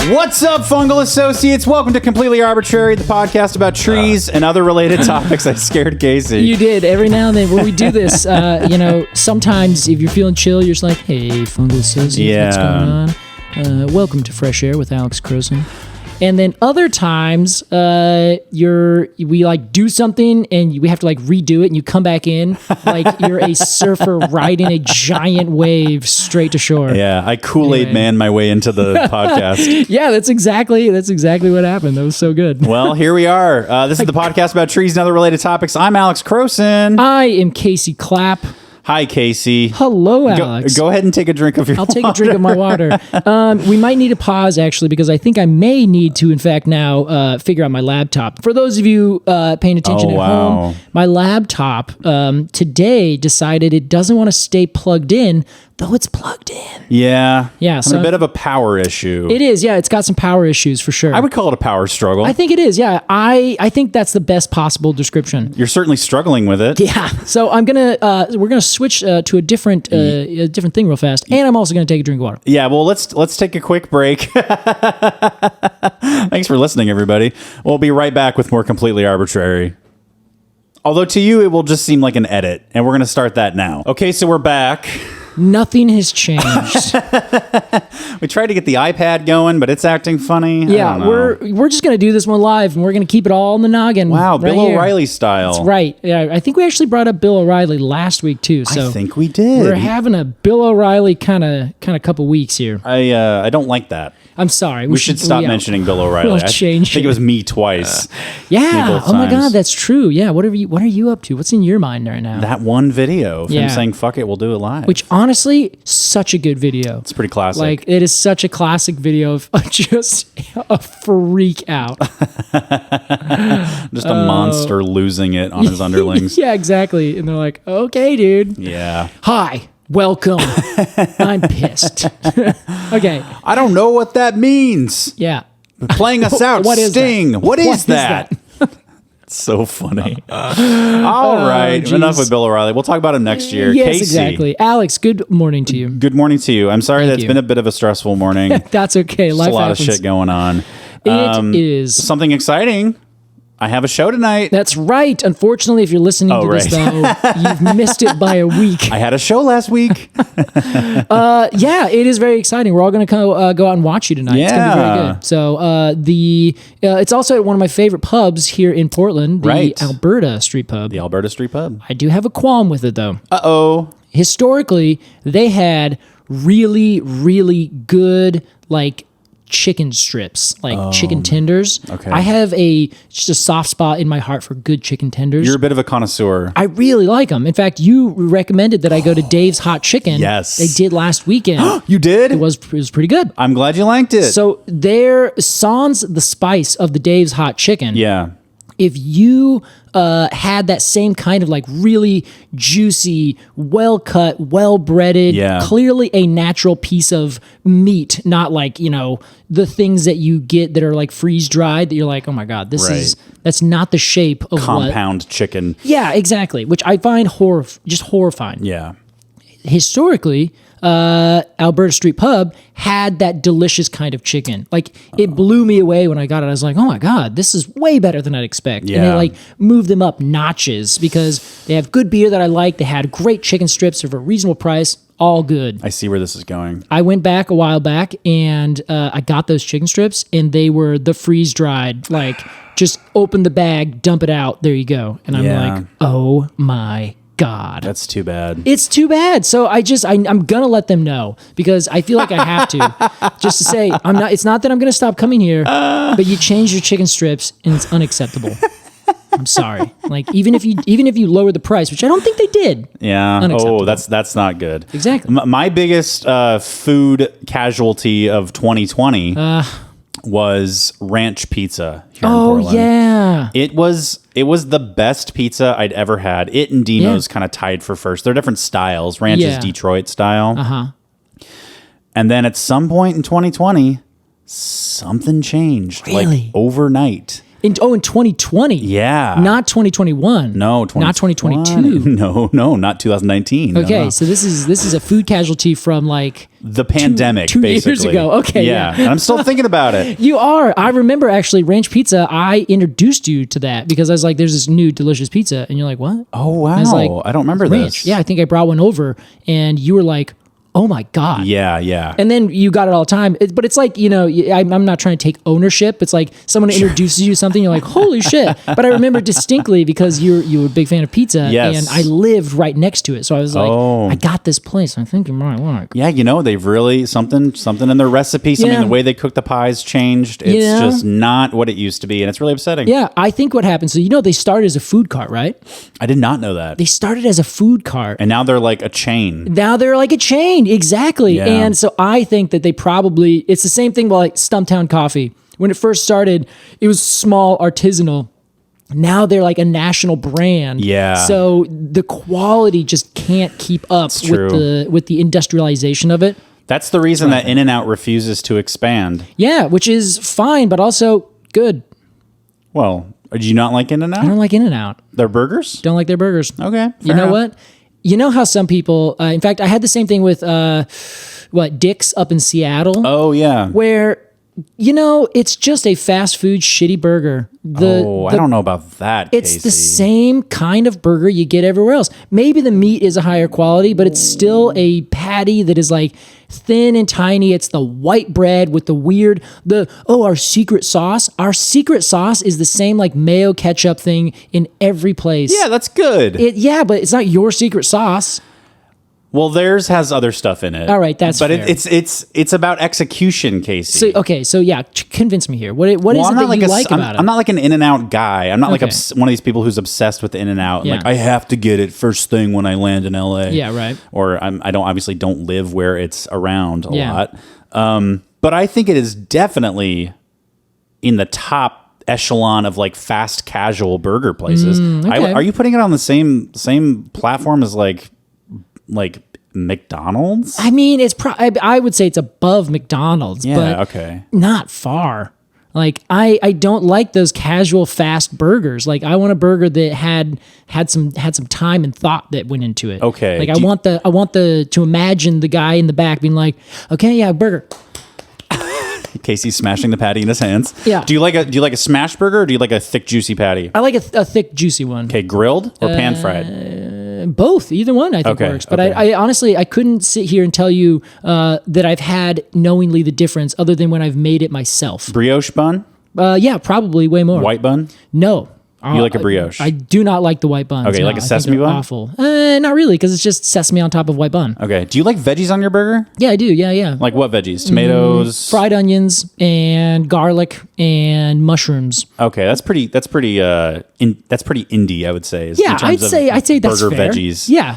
What's up, fungal associates? Welcome to Completely Arbortrary, the podcast about trees and other related topics. I scared Casey. You did. Every now and then when we do this, sometimes if you're feeling chill, you're just like, hey, fungal associates, what's going on? Welcome to Fresh Air with Alex Crowson. And then other times, we like do something and we have to like redo it, and you come back in like you're a surfer riding a giant wave straight to shore. Yeah, I Kool-Aid man my way into the podcast. Yeah, that's exactly what happened. That was so good. Well, here we are. This is the podcast about trees and other related topics. I'm Alex Crowson. I am Casey Clapp. Hi, Casey. Hello, Alex. Go ahead and take a drink of your water. I'll take a drink of my water. We might need to pause, actually, because I think I may need to, in fact, now figure out my laptop. For those of you paying attention at home, my laptop today decided it doesn't want to stay plugged in, though it's plugged in. Yeah. So a bit of a power issue. It is, yeah. It's got some power issues for sure. I would call it a power struggle. I think it is, yeah. I think that's the best possible description. You're certainly struggling with it. Yeah. So we're gonna switch to a different thing real fast, and I'm also gonna take a drink of water. Yeah. Well, let's take a quick break. Thanks for listening, everybody. We'll be right back with more Completely Arbortrary. Although to you, it will just seem like an edit, and we're gonna start that now. Okay, so we're back. Nothing has changed. We tried to get the iPad going, but it's acting funny. Yeah, we're just gonna do this one live, and we're gonna keep it all in the noggin. Wow, right Bill here. O'Reilly style. That's right. Yeah, I think we actually brought up Bill O'Reilly last week too. So I think we did. We're having a Bill O'Reilly kind of couple weeks here. I don't like that. I'm sorry. We should stop mentioning Bill O'Reilly. We'll change I think it was me twice. Yeah. Oh my God, that's true. Yeah. What are you up to? What's in your mind right now? That one video of him saying "fuck it, we'll do it live." Which honestly, such a good video. It's pretty classic. Like it is such a classic video of just a freak out. Just a monster losing it on his underlings. Yeah, exactly. And they're like, "Okay, dude. Yeah. Hi." Welcome. I'm pissed. Okay. I don't know what that means. Yeah. Playing us out, What is Sting. that? What is that? It's so funny. All right. Geez. Enough with Bill O'Reilly. We'll talk about him next year. Yes, Casey, exactly. Alex, good morning to you. good morning to you. I'm sorry Thank that's you. been a bit of a stressful morning. That's okay. There's Life a lot happens. of shit going on. It is. Something exciting. I have a show tonight. That's right. Unfortunately, if you're listening to this, though, you've missed it by a week. I had a show last week. Yeah, it is very exciting. We're all going to go out and watch you tonight. It's going to be very good. So it's also at one of my favorite pubs here in Portland, the Alberta Street Pub. The Alberta Street Pub. I do have a qualm with it, though. Uh-oh. Historically, they had really, really good, like, chicken strips, like chicken tenders. Okay. I have just a soft spot in my heart for good chicken tenders. You're a bit of a connoisseur. I really like them. In fact, you recommended that I go to Dave's Hot Chicken. Yes. They did last weekend. You did? It was pretty good. I'm glad you liked it. So there, sans the spice of the Dave's Hot Chicken. Yeah. If you had that same kind of like really juicy, well-cut, well-breaded, clearly a natural piece of meat, not like, the things that you get that are like freeze-dried that you're like, oh my God, that's not the shape of compound chicken. Yeah, exactly, which I find just horrifying. Yeah. Historically, Alberta Street Pub had that delicious kind of chicken. Like it blew me away when I got it. I was like, oh my God, this is way better than I'd expect. Yeah. And they like moved them up notches because they have good beer that I like. They had great chicken strips for a reasonable price. All good. I see where this is going. I went back a while back and I got those chicken strips and they were the freeze dried, like just open the bag, dump it out. There you go. And I'm like, oh my God. That's too bad. It's too bad. So I'm going to let them know because I feel like I have to just to say, it's not that I'm going to stop coming here, but you changed your chicken strips and it's unacceptable. I'm sorry. Like even if you lower the price, which I don't think they did. Yeah. Oh, that's not good. Exactly. My biggest food casualty of 2020 was ranch pizza here in Portland. Yeah. It was the best pizza I'd ever had. It and Dino's kind of tied for first. They're different styles. Ranch is Detroit style. Uh-huh. And then at some point in 2020, something changed. Really? Like overnight. In 2020. Yeah. Not 2021. No, not 2022. No, not 2019. Okay, No. so this is a food casualty from like The pandemic, two basically. years ago. Okay, yeah. And I'm still thinking about it. You are. I remember actually Ranch Pizza. I introduced you to that because I was like, "There's this new delicious pizza," and you're like, "What?" Oh wow! I was like, I don't remember Ranch. this. Yeah, I think I brought one over, and you were like, "Oh my god!" Yeah. And then you got it all the time. But it's like, I'm not trying to take ownership. It's like someone introduces you to something, you're like, holy shit. But I remember distinctly because you were a big fan of pizza, Yes. and I lived right next to it. So I was like, Oh. I got this place. I think you might like. Yeah, they've really something in their recipe, something in Yeah. the way they cook the pies changed. It's Yeah. just not what it used to be, and it's really upsetting. Yeah, I think what happened, so they started as a food cart, right? I did not know that. They started as a food cart. And now they're like a chain. Now they're like a chain, exactly. Yeah. And so I think that it's the same thing with like Stumptown Coffee. When it first started, it was small, artisanal. Now they're like a national brand. Yeah. So the quality just can't keep up with the industrialization of it. That's the reason that In-N-Out refuses to expand. Yeah, which is fine, but also good. Well, do you not like In-N-Out? I don't like In-N-Out. Their burgers? Don't like their burgers. Okay. You know what? You know how some people, in fact, I had the same thing with, Dick's up in Seattle. Oh, yeah. Where, it's just a fast food shitty burger. I don't know about that, It's Casey. the same kind of burger you get everywhere else. Maybe the meat is a higher quality, but it's still a patty that is like thin and tiny. It's the white bread with the weird, our secret sauce. Our secret sauce is the same like mayo ketchup thing in every place. Yeah, that's good. But it's not your secret sauce. Well, theirs has other stuff in it. All right, that's but fair. it's about execution, Casey. So convince me here. What is Well, it I'm that not like you like about it? I'm not like an In-N-Out guy. I'm not like Okay. one of these people who's obsessed with In-N-Out. Yeah. Like I have to get it first thing when I land in LA. Yeah, right. Or I don't live where it's around a Yeah. lot. But I think it is definitely in the top echelon of like fast casual burger places. Okay. Are you putting it on the same platform as like McDonald's? I mean, I would say it's above McDonald's, Yeah, but okay. not far. Like I don't like those casual fast burgers. Like I want a burger that had some time and thought that went into it. Okay. Like I want to imagine the guy in the back being like, okay, yeah, burger. Casey's smashing the patty in his hands. Yeah. Do you like a smash burger or do you like a thick juicy patty? I like a thick, juicy one. Okay, grilled or pan fried? Both, either one I think Okay, works. But okay. I honestly, I couldn't sit here and tell you that I've had knowingly the difference other than when I've made it myself. Brioche bun? Yeah, probably way more. White bun? No. You like a brioche? I do not like the white buns. Okay, no, like a I think sesame they're bun? Awful. Not really, because it's just sesame on top of white bun. Okay. Do you like veggies on your burger? Yeah, I do. Yeah. Like what veggies? Tomatoes? Fried onions and garlic and mushrooms. Okay, that's pretty indie, I would say. Yeah, I'd say that's burger fair. veggies. Yeah.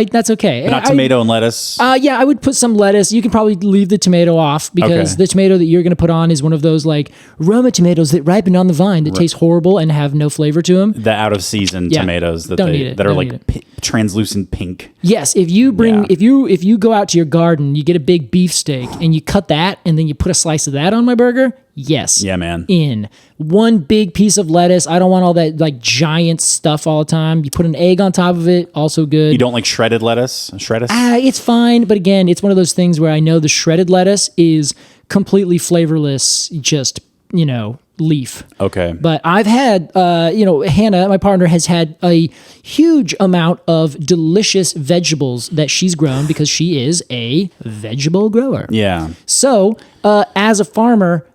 That's okay. But not tomato and lettuce. Yeah, I would put some lettuce. You can probably leave the tomato off because Okay. the tomato that you're going to put on is one of those like Roma tomatoes that ripen on the vine that taste horrible and have no flavor to them. The out of season Yeah. tomatoes that Don't need it. are Don't like need it. translucent pink. Yes, if you bring Yeah. if you go out to your garden, you get a big beef steak and you cut that and then you put a slice of that on my burger. Yes. Yeah, man. In one big piece of lettuce. I don't want all that like giant stuff all the time. You put an egg on top of it, also good. You don't like shredded lettuce? It's fine, but again, it's one of those things where I know the shredded lettuce is completely flavorless, just, leaf. Okay. But I've had, Hannah, my partner, has had a huge amount of delicious vegetables that she's grown because she is a vegetable grower. Yeah. So, as a farmer,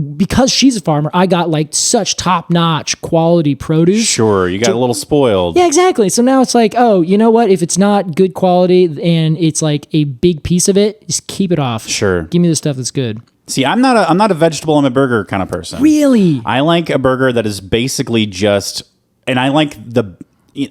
because she's a farmer, I got like such top-notch quality produce. Sure. You got a little spoiled. Yeah, exactly. So now it's like, oh, you know what? If it's not good quality and it's like a big piece of it, just keep it off. Sure. Give me the stuff that's good. See, I'm not a vegetable on a burger kind of person. Really? I like a burger that is basically just, and I like me.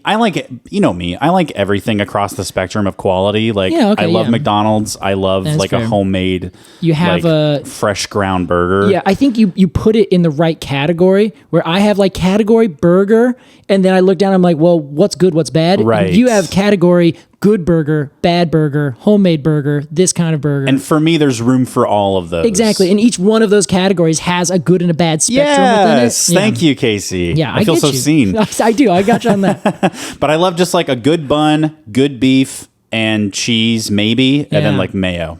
I like everything across the spectrum of quality. Like, Yeah, okay, I love yeah. McDonald's. I love That's like fair. a homemade, You have like, fresh ground burger. Yeah, I think you put it in the right category where I have like category burger, and then I look down, I'm like, well, what's good, what's bad? Right. And you have category good burger, bad burger, homemade burger, this kind of burger. And for me, there's room for all of those. Exactly. And each one of those categories has a good and a bad spectrum within it. Yes. Thank you, Casey. Yeah, I feel get so you. seen. I do. I got you on that. But I love just like a good bun, good beef, and cheese, maybe, and then like mayo.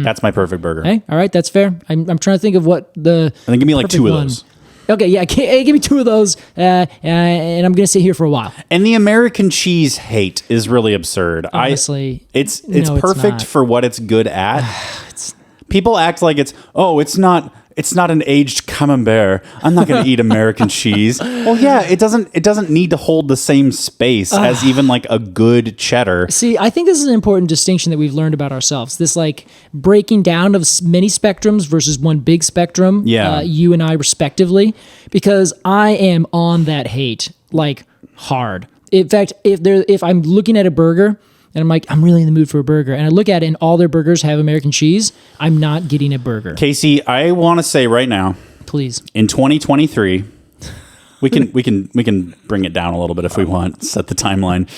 That's my perfect burger. Hey, all right, that's fair. I'm trying to think of what the. And then give me like perfect 2 of one. those. Okay, yeah, give me 2 of those, and I'm gonna sit here for a while. And the American cheese hate is really absurd. Honestly, it's no, perfect not. for what it's good at. People act like it's not an aged camembert. I'm not going to eat American cheese. Well, yeah, it doesn't need to hold the same space as even like a good cheddar. See, I think this is an important distinction that we've learned about ourselves. This like breaking down of many spectrums versus one big spectrum. Yeah. You and I respectively, because I am on that hate like hard. In fact, if I'm looking at a burger and I'm like, I'm really in the mood for a burger, and I look at it and all their burgers have American cheese, I'm not getting a burger. Casey, I want to say right now, Please. in 2023, we can bring it down a little bit if we want. Set the timeline.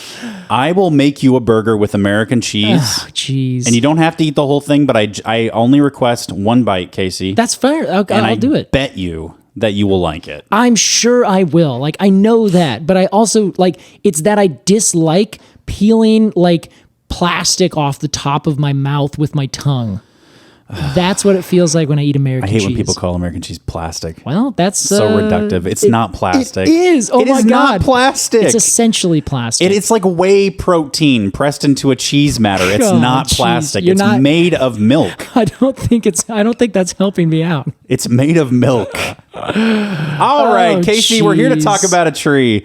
I will make you a burger with American cheese. Oh, jeez. And you don't have to eat the whole thing, but I only request 1 bite, Casey. That's fair. I'll do it. Bet you that you will like it. I'm sure I will. Like, I know that, but I also like, it's that I dislike peeling like plastic off the top of my mouth with my tongue. That's what it feels like when I eat American cheese. I hate when people call American cheese plastic. Well, that's so reductive. It's not plastic. It is. Oh my God. It is not plastic. It's essentially plastic. It's like whey protein pressed into a cheese matter. It's not plastic. It's made of milk. I don't think that's helping me out. It's made of milk. All right, Casey, we're here to talk about a tree.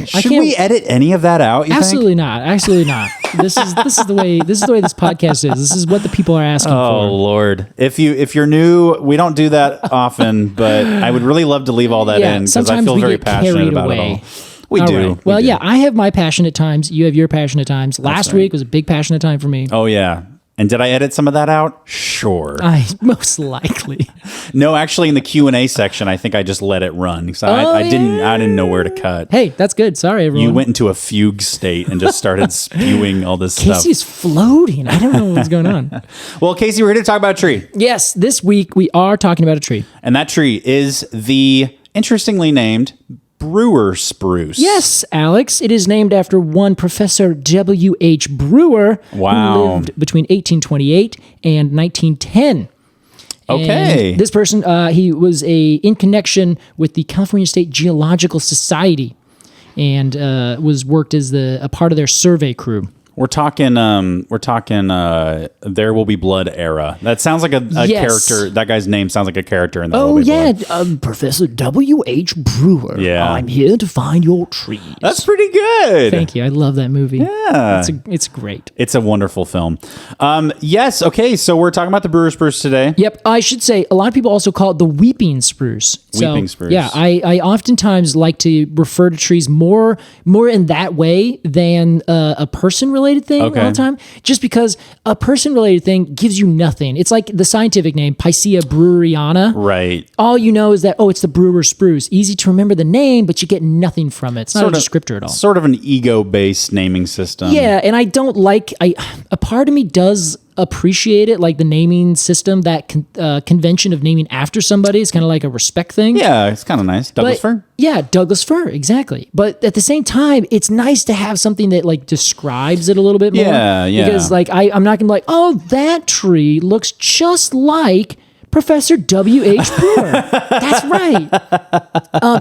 Should we edit any of that out? Absolutely not. Absolutely not. This is the way this podcast is. This is what the people are asking for. Oh Lord! If you're new, we don't do that often, but I would really love to leave all that in because I feel very passionate about it all. We do. Right. Well, yeah, I have my passionate times. You have your passionate times. Last week was a big passionate time for me. Oh yeah. And did I edit some of that out? Sure. Most likely. No, actually, in the Q&A section, I think I just let it run because I didn't know where to cut. Hey, that's good. Sorry, everyone. You went into a fugue state and just started spewing all this stuff. Casey's floating. I don't know what's going on. Well, Casey, we're here to talk about a tree. Yes, this week we are talking about a tree. And that tree is the interestingly named Brewer Spruce. Yes, Alex. It is named after one Professor W.H. Brewer, who lived between 1828 and 1910. Okay. And this person, he was in connection with the California State Geological Society and was worked as a part of their survey crew. We're talking There Will Be Blood era. That sounds like a character. That guy's name sounds like a character in There Will Be Blood. Professor W.H. Brewer. Yeah. I'm here to find your trees. That's pretty good. Thank you. I love that movie. Yeah. It's great. It's a wonderful film. Yes. Okay. So we're talking about the Brewer Spruce today. Yep. I should say a lot of people also call it the weeping spruce. Weeping spruce. Yeah. I oftentimes like to refer to trees more in that way than a person-related thing all the time, just because a person-related thing gives you nothing. It's like the scientific name, Picea breweriana. Right. All you know is that, it's the Brewer Spruce. Easy to remember the name, but you get nothing from it. It's not a descriptor at all. Sort of an ego-based naming system. Yeah, and I don't like... a part of me does appreciate it, like the naming system, that convention of naming after somebody is kind of like a respect thing. Yeah, it's kind of nice. Douglas fir? Yeah, Douglas fir, exactly. But at the same time, it's nice to have something that like describes it a little bit more. Yeah. Because like I'm not gonna be like, oh, that tree looks just like Professor W.H. Brewer. That's right.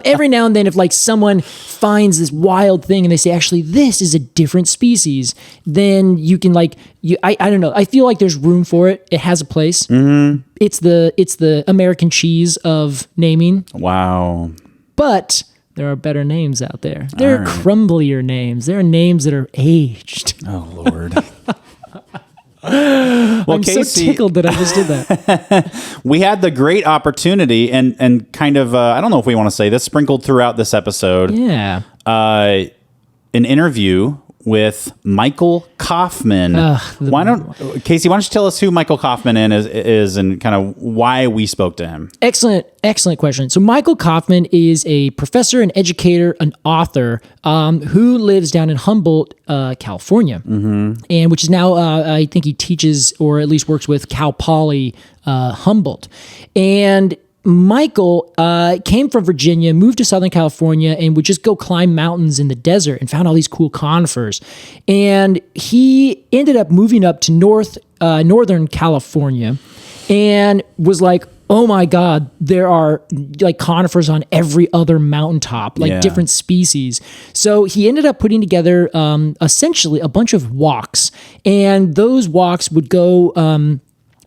Every now and then, if like someone finds this wild thing and they say, actually, this is a different species, then you can like, I don't know. I feel like there's room for it. It has a place. Mm-hmm. It's the American cheese of naming. Wow. But there are better names out there. There are crumblier names. There are names that are aged. Oh, Lord. Well, I'm Casey, so tickled that I just did that. We had the great opportunity and kind of, I don't know if we want to say this, sprinkled throughout this episode. Yeah. An interview with Michael Kauffmann. Casey, why don't you tell us who Michael Kauffmann is and kind of why we spoke to him? Excellent question. So Michael Kauffmann is a professor, an educator, an author who lives down in Humboldt, California, and which is now I think he teaches or at least works with Cal Poly Humboldt. And Michael came from Virginia, moved to Southern California, and would just go climb mountains in the desert and found all these cool conifers. And he ended up moving up to Northern California and was like, oh my God, there are like conifers on every other mountaintop, like different species. So he ended up putting together essentially a bunch of walks, and those walks would go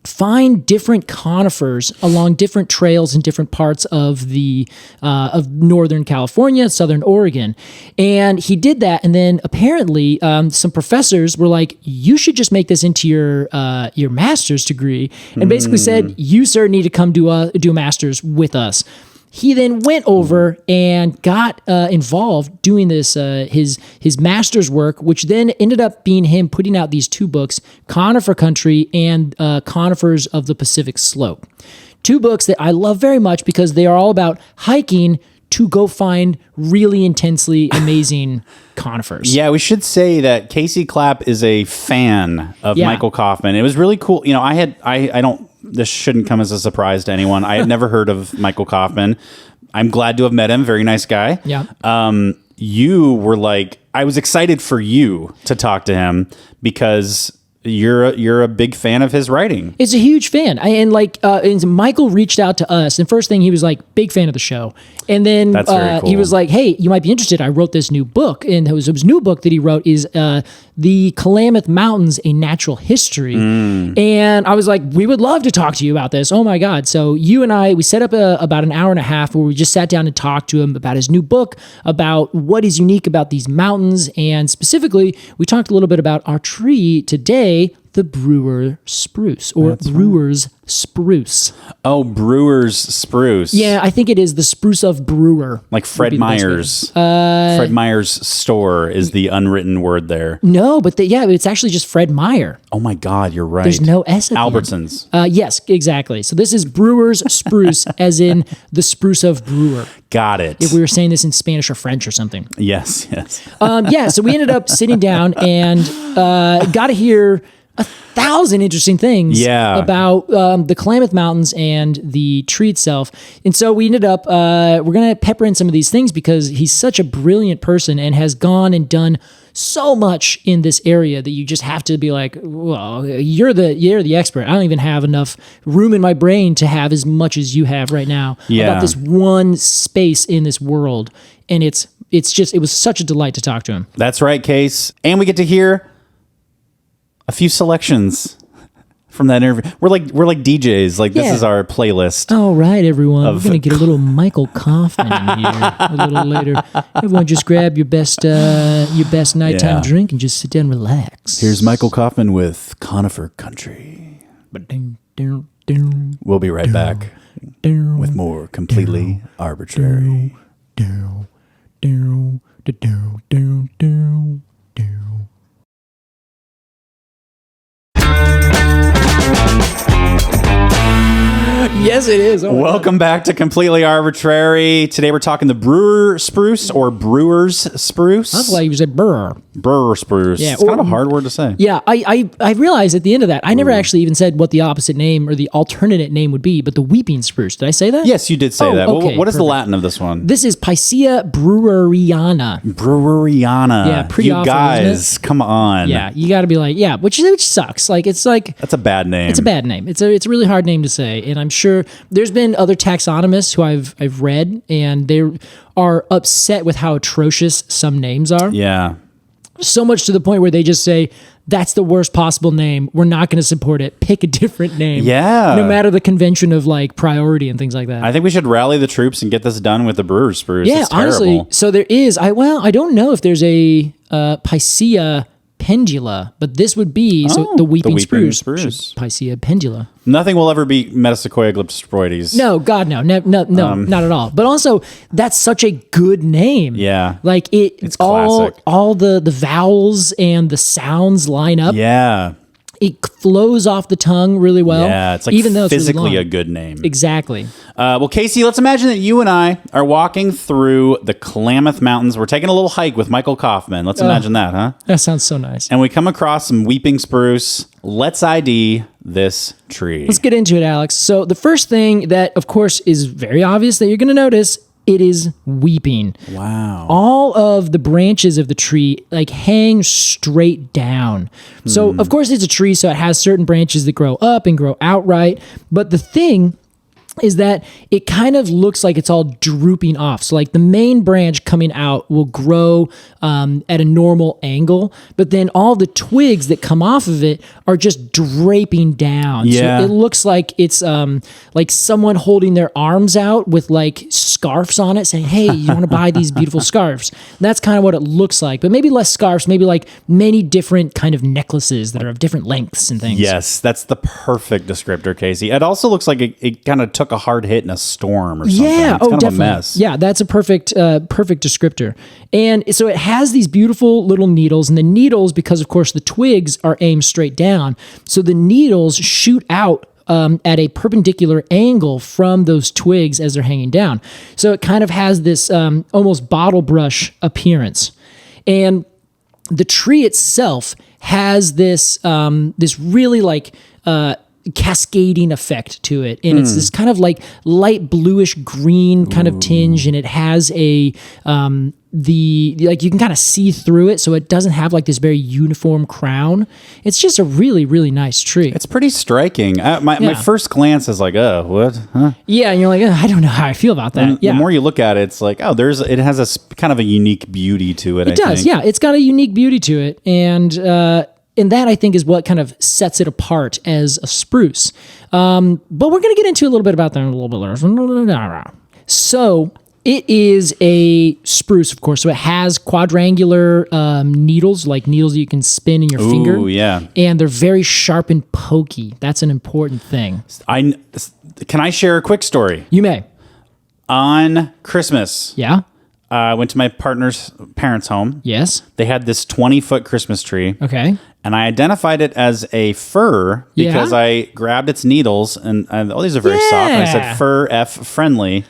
find different conifers along different trails in different parts of the of Northern California, Southern Oregon. And he did that, and then apparently some professors were like, you should just make this into your master's degree, and basically said, you, sir, need to come do a master's with us. He then went over and got involved doing this, his master's work, which then ended up being him putting out these two books, Conifer Country and Conifers of the Pacific Slope. Two books that I love very much because they are all about hiking to go find really intensely amazing conifers. Yeah, we should say that Casey Clapp is a fan of Michael Kauffmann. It was really cool. You know, I don't, this shouldn't come as a surprise to anyone. I had never heard of Michael Kauffmann. I'm glad to have met him. Very nice guy. Yeah. You were like, I was excited for you to talk to him because you're a big fan of his writing. It's a huge fan. And Michael reached out to us, and first thing he was like, big fan of the show. And then That's very cool. He was like, hey, you might be interested. I wrote this new book. And his new book that he wrote is The Klamath Mountains, A Natural History. And I was like, we would love to talk to you about this. Oh my God. So you and I, we set up about an hour and a half where we just sat down and talked to him about his new book, about what is unique about these mountains. And specifically, we talked a little bit about our tree today, the Brewer Spruce, or Brewer's Spruce. Oh, Brewer's Spruce. Yeah, I think it is the spruce of Brewer. Like Fred Meyer's. Fred Meyer's store is the unwritten word there. No, but it's actually just Fred Meyer. Oh my God, you're right. There's no S at the Albertsons. end. Yes, exactly. So this is Brewer's Spruce, as in the spruce of Brewer. Got it. If we were saying this in Spanish or French or something. Yes. So we ended up sitting down and got to hear 1,000 interesting things about the Klamath Mountains and the tree itself. And so we ended up, we're going to pepper in some of these things because he's such a brilliant person and has gone and done so much in this area that you just have to be like, well, you're the expert. I don't even have enough room in my brain to have as much as you have right now about this one space in this world. And it was such a delight to talk to him. That's right, Case. And we get to hear a few selections from that interview. We're like DJs. Like this is our playlist. All right, everyone. We're gonna get a little Michael Kauffmann in here a little later. Everyone, just grab your best nighttime drink and just sit down and relax. Here's Michael Kauffmann with Conifer Country. We'll be right back with more Completely Arbortrary. Yes, it is. Welcome back to Completely Arbortrary. Today we're talking the Brewer Spruce or Brewer's Spruce. That's why you said Brewer. Brewer Spruce. Yeah, it's kind of a hard word to say. Yeah, I realized at the end of that, I never actually even said what the opposite name or the alternate name would be, but the Weeping Spruce. Did I say that? Yes, you did say that. Okay, what is the Latin of this one? This is Picea breweriana. Breweriana. Yeah, pretty awful, guys, isn't it? Come on. Yeah, you got to be like, which sucks. Like, it's like... That's a bad name. It's a bad name. It's a really hard name to say, and I'm sure there's been other taxonomists who I've read, and they are upset with how atrocious some names are. Yeah. So much to the point where they just say, that's the worst possible name. We're not going to support it. Pick a different name. Yeah. No matter the convention of like priority and things like that. I think we should rally the troops and get this done with the Brewer's Spruce. Yeah, honestly. So there is, I don't know if there's a Picea pendula, but this would be the weeping spruce. Picea pendula. Nothing will ever be Metasequoia glyptosporoides. No, God, no, not at all. But also, that's such a good name. Yeah. Like it's classic. All the vowels and the sounds line up. Yeah. It flows off the tongue really well. Yeah, it's like even though physically it's really a good name. Exactly. Well, Casey, let's imagine that you and I are walking through the Klamath Mountains. We're taking a little hike with Michael Kauffmann. Let's imagine that, huh? That sounds so nice. And we come across some weeping spruce. Let's ID this tree. Let's get into it, Alex. So the first thing that, of course, is very obvious that you're going to notice, it is weeping. Wow. All of the branches of the tree like hang straight down. So, of course, it's a tree, so it has certain branches that grow up and grow outright. But the thing is that it kind of looks like it's all drooping off. So like the main branch coming out will grow at a normal angle, but then all the twigs that come off of it are just draping down. Yeah. So it looks like it's like someone holding their arms out with like scarves on it saying, hey, you want to buy these beautiful scarves? And that's kind of what it looks like, but maybe less scarves, maybe like many different kind of necklaces that are of different lengths and things. Yes, that's the perfect descriptor, Casey. It also looks like it kind of took a hard hit in a storm or something. Yeah, it's kind of definitely. a mess. Yeah, that's a perfect descriptor. And so it has these beautiful little needles, and the needles, because of course the twigs are aimed straight down, so the needles shoot out at a perpendicular angle from those twigs as they're hanging down. So it kind of has this almost bottle brush appearance. And the tree itself has this this really like cascading effect to it, and it's this kind of like light bluish green kind of tinge, and it has a like you can kind of see through it, so it doesn't have like this very uniform crown. It's just a really, really nice tree. It's pretty striking. My first glance is like, oh, what? Huh? Yeah, and you're like, I don't know how I feel about that. And the more you look at it, it's like, oh, it has a kind of a unique beauty to it. It does, yeah. It's got a unique beauty to it, and that, I think, is what kind of sets it apart as a spruce. But we're going to get into a little bit about that in a little bit later. So it is a spruce, of course. So it has quadrangular needles, like needles that you can spin in your finger. Ooh, yeah. And they're very sharp and pokey. That's an important thing. Can I share a quick story? You may. On Christmas, Yeah? I went to my partner's parents' home. Yes? They had this 20-foot Christmas tree. Okay. And I identified it as a fir because I grabbed its needles and these are very soft. And I said fir F friendly,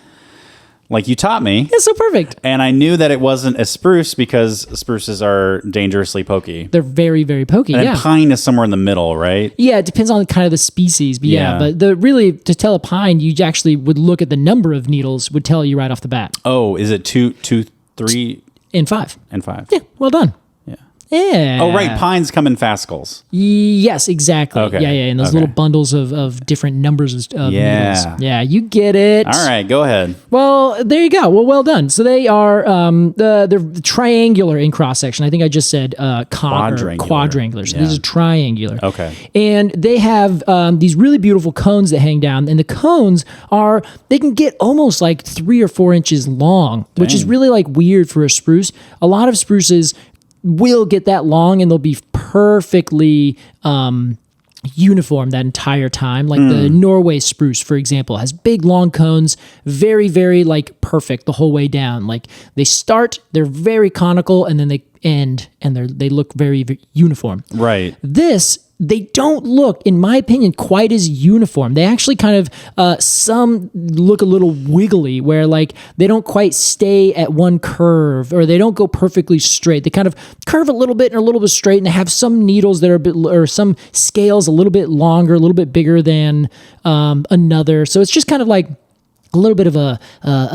like you taught me. It's so perfect. And I knew that it wasn't a spruce because spruces are dangerously pokey. They're very, very pokey. And pine is somewhere in the middle, right? Yeah, it depends on kind of the species. But but to tell a pine, you actually would look at the number of needles, would tell you right off the bat. Oh, is it 2, 3, and 5? And 5. Yeah, well done. Yeah. Oh, right. Pines come in fascicles. Yes, exactly. Okay. Yeah. And those little bundles of different numbers of needles. Yeah, you get it. All right, go ahead. Well, there you go. Well done. So they are they're triangular in cross section. I think I just said quadrangular. So these are triangular. Okay. And they have these really beautiful cones that hang down, and the cones they can get almost like 3 or 4 inches long, which is really like weird for a spruce. A lot of spruces will get that long and they'll be perfectly uniform that entire time. Like the Norway spruce, for example, has big long cones, very, very like perfect the whole way down. Like they're very conical, and then they end and they look very, very uniform. Right. They don't look, in my opinion, quite as uniform. They actually kind of, some look a little wiggly, where like they don't quite stay at one curve, or they don't go perfectly straight. They kind of curve a little bit and a little bit straight, and they have some needles that are or some scales a little bit longer, a little bit bigger than another. So it's just kind of like a little bit of a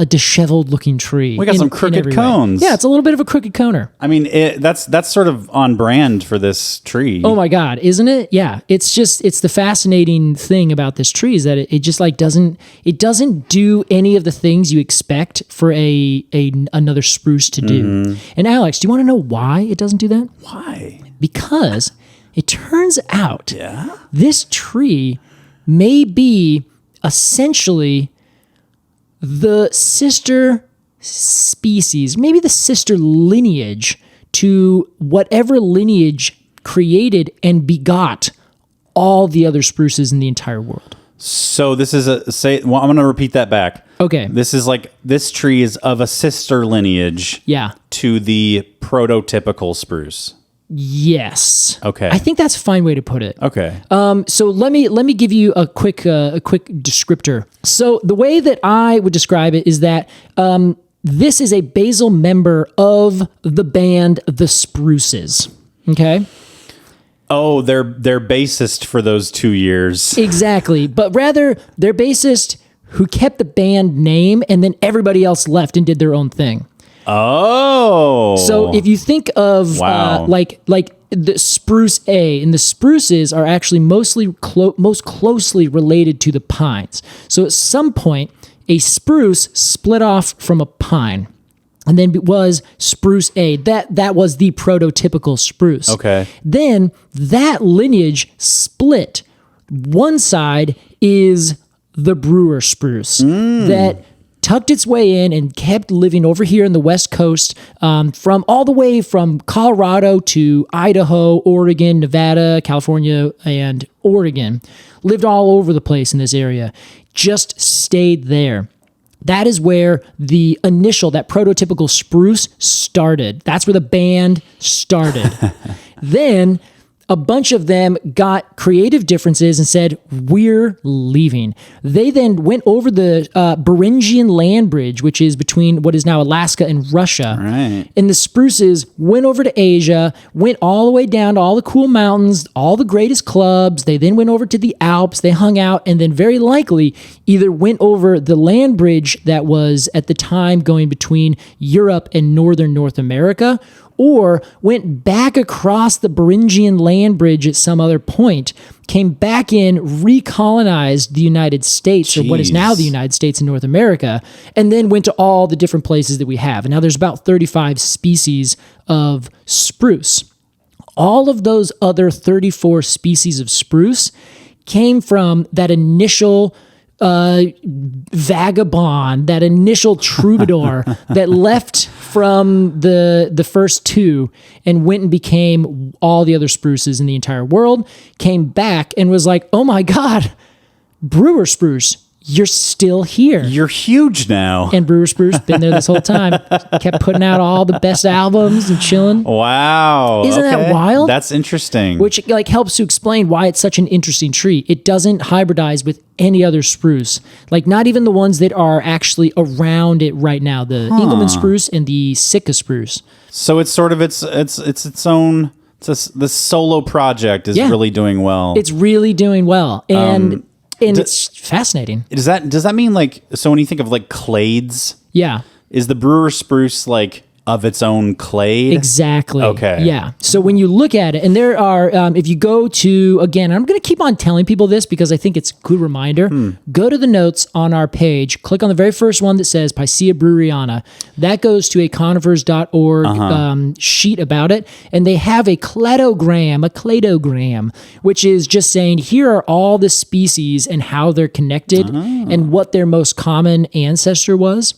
disheveled looking tree. We got some crooked cones. Yeah, it's a little bit of a crooked coner. I mean, that's sort of on brand for this tree. Oh my God, isn't it? Yeah, it's the fascinating thing about this tree is that it just like doesn't do any of the things you expect for another spruce to do. And Alex, do you want to know why it doesn't do that? Why? Because it turns out this tree may be essentially the sister species, maybe the sister lineage to whatever lineage created and begot all the other spruces in the entire world. So this is I'm going to repeat that back. Okay. This tree is of a sister lineage. Yeah. To the prototypical spruce. Yes. Okay. I think that's a fine way to put it. Okay. So let me give you a quick descriptor. So the way that I would describe it is that this is a basal member of the band The Spruces. Okay. Oh, they're bassist for those 2 years. Exactly. But rather, their bassist who kept the band name, and then everybody else left and did their own thing. Oh. So if you think of like the Spruce A, and the spruces are actually most closely related to the pines. So at some point, a spruce split off from a pine. And then it was Spruce A. That was the prototypical spruce. Okay. Then that lineage split. One side is the Brewer Spruce that tucked its way in and kept living over here in the West Coast, from all the way from Colorado to Idaho, Oregon, Nevada, California, and Oregon. Lived all over the place in this area. Just stayed there. That is where that prototypical spruce started. That's where the band started. Then a bunch of them got creative differences and said, we're leaving. They then went over the Beringian land bridge, which is between what is now Alaska and Russia. Right. And the spruces went over to Asia, went all the way down to all the cool mountains, all the greatest clubs. They then went over to the Alps. They hung out, and then very likely either went over the land bridge that was at the time going between Europe and northern North America, or went back across the Beringian land bridge at some other point, came back in, recolonized the United States, or what is now the United States and North America, and then went to all the different places that we have. And now there's about 35 species of spruce. All of those other 34 species of spruce came from that initial vagabond, that initial troubadour that left from the first two and went and became all the other spruces in the entire world, came back and was like, oh my God, Brewer Spruce, you're still here. You're huge now. And Brewer Spruce been there this whole time. Kept putting out all the best albums and chilling. Wow. Isn't that wild? That's interesting. Which helps to explain why it's such an interesting tree. It doesn't hybridize with any other spruce. Not even the ones that are actually around it right now. The Engelmann spruce and the Sitka spruce. So it's sort of its own. The solo project is really doing well. It's really doing well. And it's fascinating. Does that mean so when you think of clades? Yeah. Is the Brewer Spruce of its own clade? Exactly. Okay. Yeah. So when you look at it, and there are, if you go to, again, I'm going to keep on telling people this because I think it's a good reminder. Go to the notes on our page, click on the very first one that says Picea breweriana. That goes to a conifers.org sheet about it. And they have a cladogram, which is just saying, here are all the species and how they're connected and what their most common ancestor was.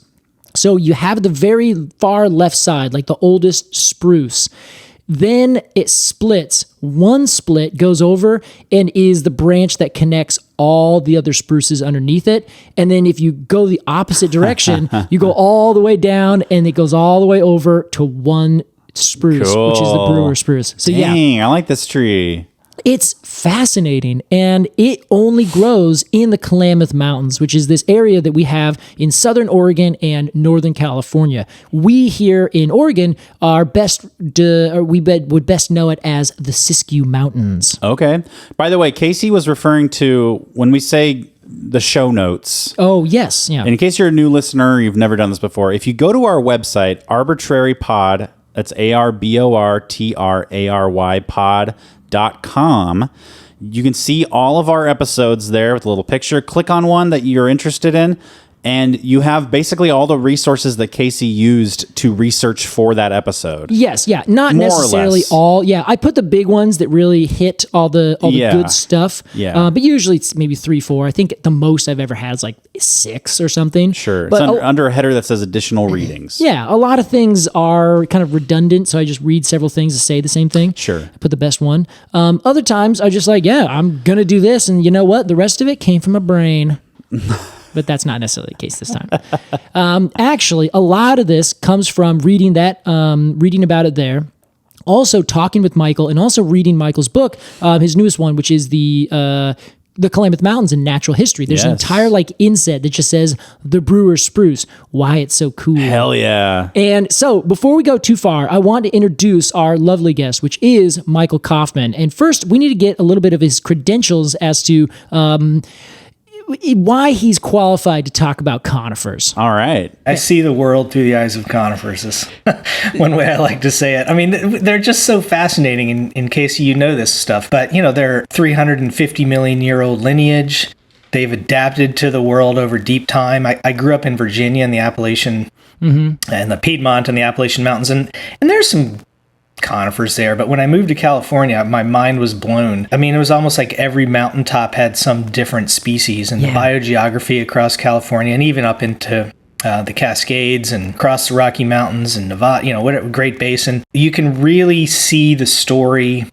So you have the very far left side, the oldest spruce. Then it splits. One split goes over and is the branch that connects all the other spruces underneath it. And then if you go the opposite direction, you go all the way down and it goes all the way over to one spruce, which is the Brewer Spruce. So Dang, I like this tree. It's fascinating, and it only grows in the Klamath Mountains, which is this area that we have in southern Oregon and northern California. We here in Oregon would best know it as the Siskiyou Mountains. Okay. By the way, Casey was referring to when we say the show notes. Oh, yes. Yeah. In case you're a new listener, you've never done this before, if you go to our website, Arbortrary Pod, that's ARBORTRARY pod.com. You can see all of our episodes there with a little picture. Click on one that you're interested in, And you have basically all the resources that Casey used to research for that episode. Yes, yeah, not More or necessarily less. all. Yeah, I put the big ones that really hit all the good stuff. Yeah. But usually it's maybe 3, 4. I think the most I've ever had is like 6 or something. Sure. But It's under a header that says additional readings. yeah, a lot of things are kind of redundant, so I just read several things to say the same thing. Sure. I put the best one. Other times I just like, yeah, I'm gonna do this, and you know what? The rest of it came from my brain. But that's not necessarily the case this time. Actually, a lot of this comes from reading about it there. Also talking with Michael and also reading Michael's book, his newest one, which is the Klamath Mountains in Natural History. There's an entire inset that just says the Brewer Spruce, why it's so cool. Hell yeah. And so before we go too far, I want to introduce our lovely guest, which is Michael Kauffmann. And first, we need to get a little bit of his credentials as to why he's qualified to talk about conifers. All right. I see the world through the eyes of conifers is one way I like to say it. I mean, they're just so fascinating in case you know this stuff. But, they're 350 million year old lineage. They've adapted to the world over deep time. I grew up in Virginia in the Appalachian and the Piedmont and the Appalachian Mountains. And there's some conifers there, but when I moved to California, my mind was blown. I mean, it was almost like every mountaintop had some different species, and the biogeography across California and even up into the Cascades and across the Rocky Mountains and Nevada, whatever, Great Basin, you can really see the story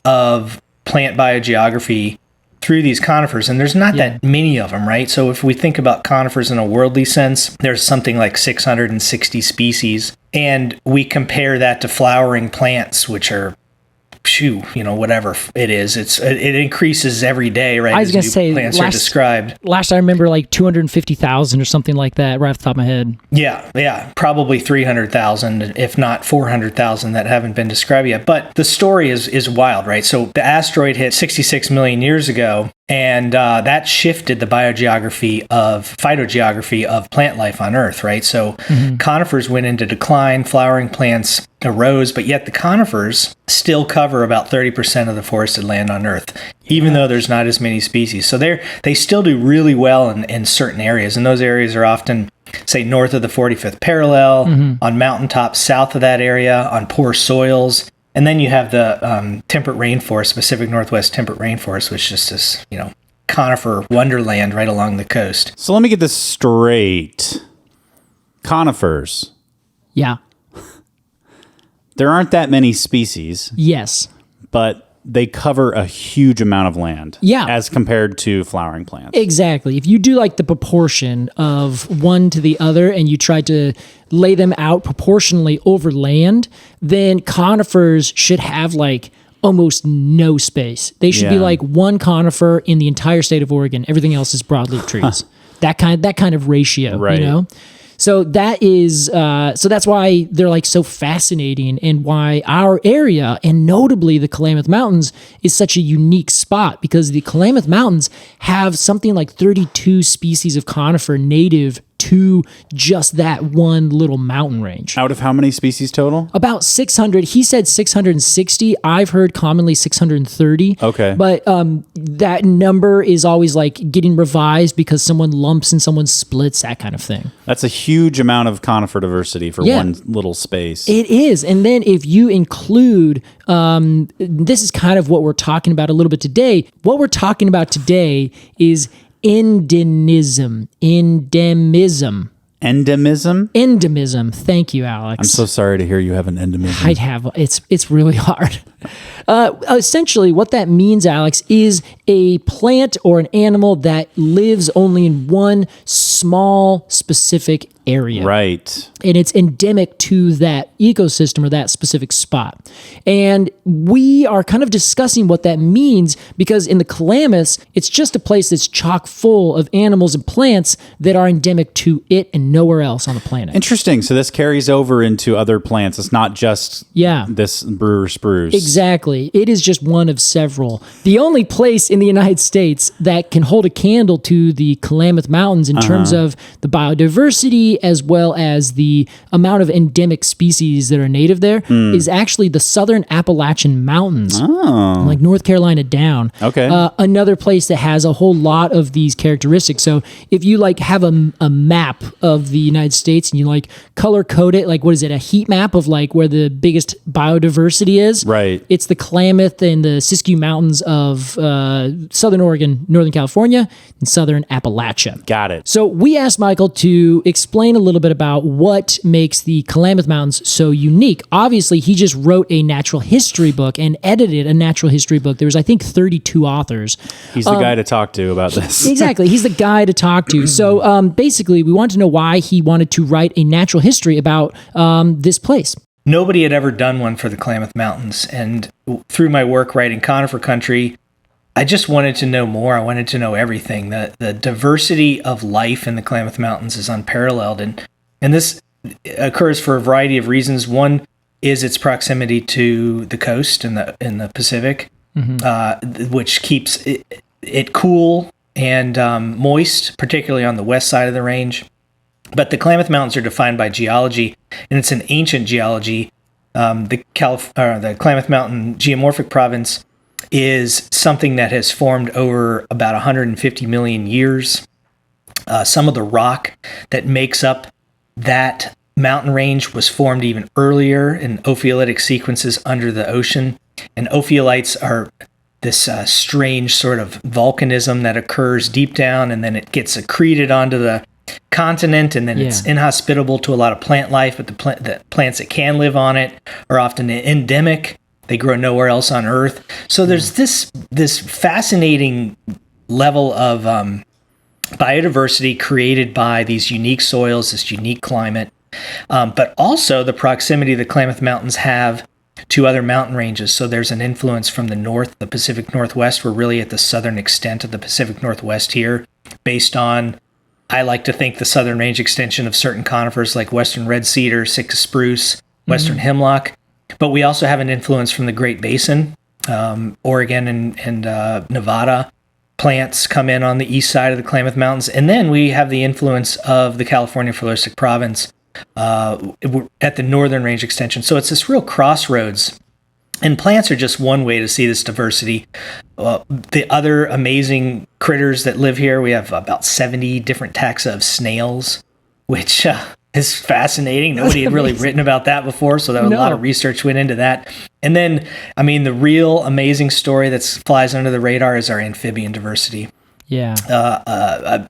of plant biogeography through these conifers, and there's not that many of them, right? So if we think about conifers in a worldly sense, there's something like 660 species, and we compare that to flowering plants, which are whatever it is, it increases every day, right? I was going to say, plants are described. Last I remember, like 250,000 or something like that, right off the top of my head. Yeah, probably 300,000, if not 400,000 that haven't been described yet. But the story is wild, right? So the asteroid hit 66 million years ago, and that shifted the phytogeography of plant life on Earth, right? So conifers went into decline, flowering plants arose, but yet the conifers still cover about 30% of the forested land on Earth, even though there's not as many species. So they still do really well in certain areas, and those areas are often, say, north of the 45th parallel, on mountaintops south of that area, on poor soils. And then you have the temperate rainforest, Pacific Northwest temperate rainforest, which is this, conifer wonderland right along the coast. So let me get this straight. Conifers. Yeah. There aren't that many species. Yes. But they cover a huge amount of land. Yeah. As compared to flowering plants. Exactly. If you do the proportion of one to the other and you try to lay them out proportionally over land, then conifers should have almost no space. They should be one conifer in the entire state of Oregon. Everything else is broadleaf trees. That kind of ratio, right. So that is, so that's why they're so fascinating, and why our area, and notably the Klamath Mountains, is such a unique spot, because the Klamath Mountains have something like 32 species of conifer native to just that one little mountain range. Out of how many species total? About 600. He said 660. I've heard commonly 630. Okay. But that number is always getting revised because someone lumps and someone splits, that kind of thing. That's a huge amount of conifer diversity for one little space. It is. And then if you include, this is kind of what we're talking about a little bit today. What we're talking about today is endemism. Endemism. Thank you, Alex. I'm so sorry to hear you have an endemism. I'd have. It's really hard. Essentially, what that means, Alex, is a plant or an animal that lives only in one small, specific area. Right. And it's endemic to that ecosystem or that specific spot. And we are kind of discussing what that means, because in the Klamaths, it's just a place that's chock full of animals and plants that are endemic to it and nowhere else on the planet. Interesting. So this carries over into other plants. It's not just this Brewer Spruce. Exactly. It is just one of several. The only place in in the United States that can hold a candle to the Klamath Mountains in terms of the biodiversity as well as the amount of endemic species that are native there is actually the southern Appalachian Mountains, like North Carolina down. Okay. Another place that has a whole lot of these characteristics. So if you like have a map of the United States and you like color code it, like what is it, a heat map of like where the biggest biodiversity is? Right. It's the Klamath and the Siskiyou Mountains of Southern Oregon, Northern California, and Southern Appalachia. Got it. So we asked Michael to explain a little bit about what makes the Klamath Mountains so unique. Obviously, he just wrote a natural history book and edited a natural history book. There was, I think, 32 authors. He's the guy to talk to about this. Exactly. He's the guy to talk to. So basically, we wanted to know why he wanted to write a natural history about this place. Nobody had ever done one for the Klamath Mountains. And through my work writing Conifer Country, I just wanted to know more. I wanted to know everything. The diversity of life in the Klamath Mountains is unparalleled. And this occurs for a variety of reasons. One is its proximity to the coast in the Pacific, which keeps it cool and moist, particularly on the west side of the range. But the Klamath Mountains are defined by geology, and it's an ancient geology. The Klamath Mountain geomorphic province is something that has formed over about 150 million years. Some of the rock that makes up that mountain range was formed even earlier in ophiolitic sequences under the ocean. And ophiolites are this strange sort of volcanism that occurs deep down, and then it gets accreted onto the continent, and then it's inhospitable to a lot of plant life, but the plants that can live on it are often endemic. They grow nowhere else on Earth. So there's this fascinating level of biodiversity created by these unique soils, this unique climate, but also the proximity the Klamath Mountains have to other mountain ranges. So there's an influence from the north, the Pacific Northwest. We're really at the southern extent of the Pacific Northwest here, based on, I like to think, the southern range extension of certain conifers like western red cedar, 6 spruce, western hemlock. But we also have an influence from the Great Basin. Oregon and Nevada plants come in on the east side of the Klamath Mountains. And then we have the influence of the California Palearctic province at the northern range extension. So it's this real crossroads. And plants are just one way to see this diversity. The other amazing critters that live here, we have about 70 different taxa of snails, which is fascinating. Nobody had really written about that before, so a lot of research went into that. And then, I mean, the real amazing story that flies under the radar is our amphibian diversity. Yeah.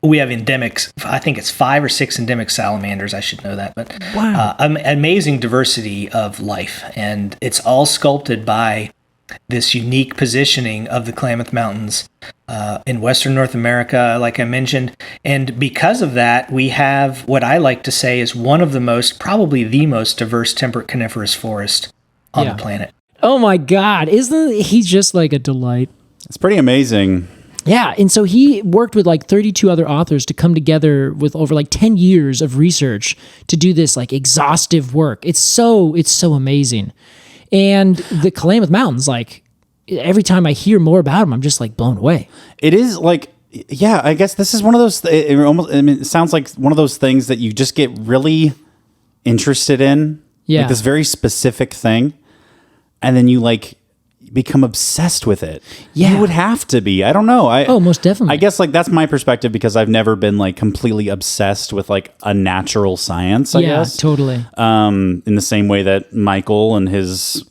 We have endemics. I think it's 5 or 6 endemic salamanders. I should know that. But wow. Amazing diversity of life. And it's all sculpted by this unique positioning of the Klamath Mountains in Western North America, like I mentioned. And because of that, we have what I like to say is one of the most, probably the most diverse temperate coniferous forest on the planet. Oh my God. Isn't he just like a delight? It's pretty amazing. Yeah, and so he worked with like 32 other authors to come together with over like 10 years of research to do this like exhaustive work. It's so amazing. And the Klamath Mountains, like every time I hear more about them, I'm just like blown away. It is like, yeah, I guess this is one of those, it sounds like one of those things that you just get really interested in. Yeah. Like this very specific thing. And then you like become obsessed with it. Yeah. You would have to be. I don't know. Most definitely. I guess like that's my perspective because I've never been like completely obsessed with like a natural science, I guess. Yeah, totally. In the same way that Michael and his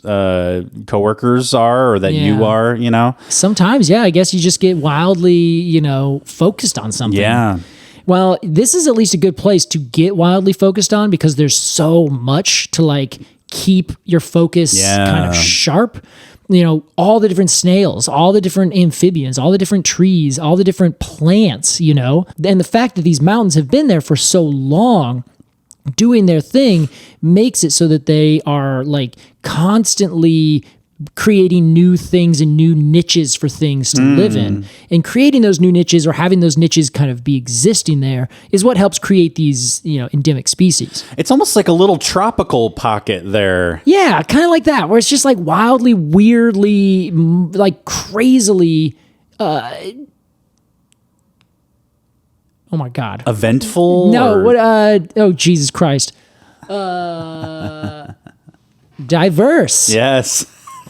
coworkers are, or that you are, you know? Sometimes, yeah, I guess you just get wildly, focused on something. Yeah. Well, this is at least a good place to get wildly focused on because there's so much to like keep your focus kind of sharp. All the different snails, all the different amphibians, all the different trees, all the different plants, and the fact that these mountains have been there for so long doing their thing makes it so that they are like constantly creating new things and new niches for things to live in. And creating those new niches or having those niches kind of be existing there is what helps create these, endemic species. It's almost like a little tropical pocket there. Yeah, kind of like that, where it's just like wildly, weirdly, like crazily, oh my God. Eventful? No, what, oh, Jesus Christ. Diverse. Yes.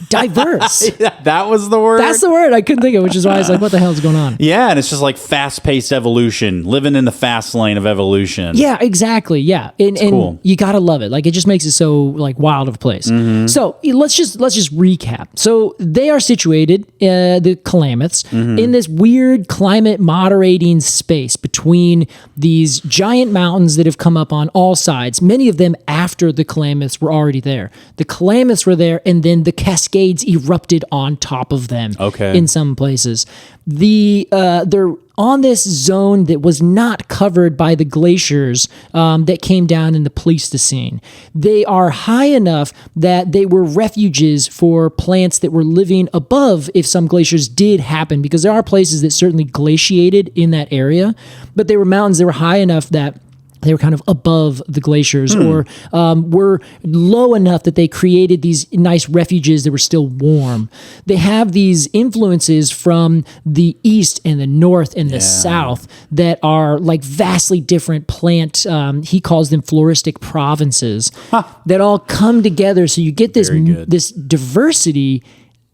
Diverse. That was the word? That's the word I couldn't think of, which is why I was like, what the hell is going on? Yeah, and it's just like fast-paced evolution, living in the fast lane of evolution. Yeah, exactly. Yeah, and cool. You gotta love it. Like, it just makes it so like wild of a place. So let's just recap. So they are situated, the Klamaths, in this weird climate moderating space between these giant mountains that have come up on all sides. Many of them after the Klamaths were already there. The Klamaths were there, and then the Cascades erupted on top of them. Okay. In some places, they're on this zone that was not covered by the glaciers that came down in the Pleistocene. They are high enough that they were refuges for plants that were living above if some glaciers did happen, because there are places that certainly glaciated in that area, but they were mountains that were high enough that they were kind of above the glaciers or were low enough that they created these nice refuges that were still warm. They have these influences from the east and the north and the south that are like vastly different plant, he calls them floristic provinces, that all come together. So you get this diversity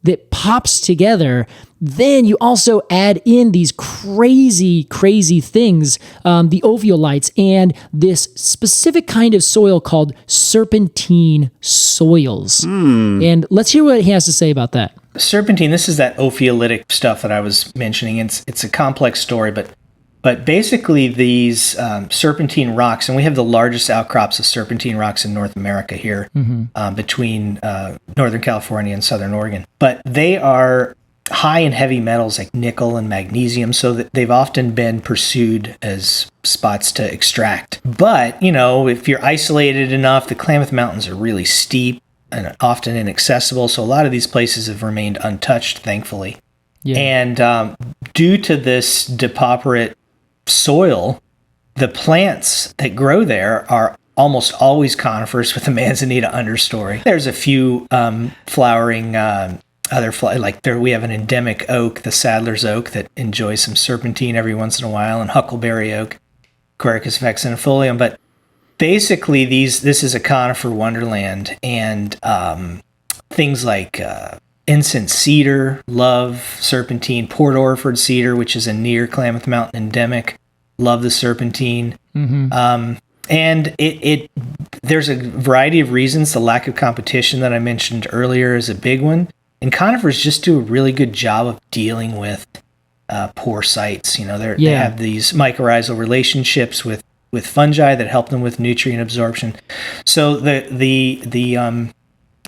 that pops together. Then you also add in these crazy, crazy things, the ophiolites and this specific kind of soil called serpentine soils. And let's hear what he has to say about that. Serpentine, this is that ophiolitic stuff that I was mentioning. It's a complex story, but basically these serpentine rocks, and we have the largest outcrops of serpentine rocks in North America here, between Northern California and Southern Oregon. But they are high in heavy metals like nickel and magnesium, so that they've often been pursued as spots to extract. But, if you're isolated enough, the Klamath Mountains are really steep and often inaccessible, so a lot of these places have remained untouched, thankfully. Yeah. And due to this depauperate soil, the plants that grow there are almost always conifers with a manzanita understory. There's a few flowering we have an endemic oak, the Sadler's oak, that enjoys some serpentine every once in a while, and huckleberry oak, Quercus vexinifolium. But basically, this is a conifer wonderland, and things like incense cedar, love serpentine, Port Orford cedar, which is a near Klamath Mountain endemic, love the serpentine. And there's a variety of reasons. The lack of competition that I mentioned earlier is a big one. And conifers just do a really good job of dealing with poor sites. They have these mycorrhizal relationships with fungi that help them with nutrient absorption. So the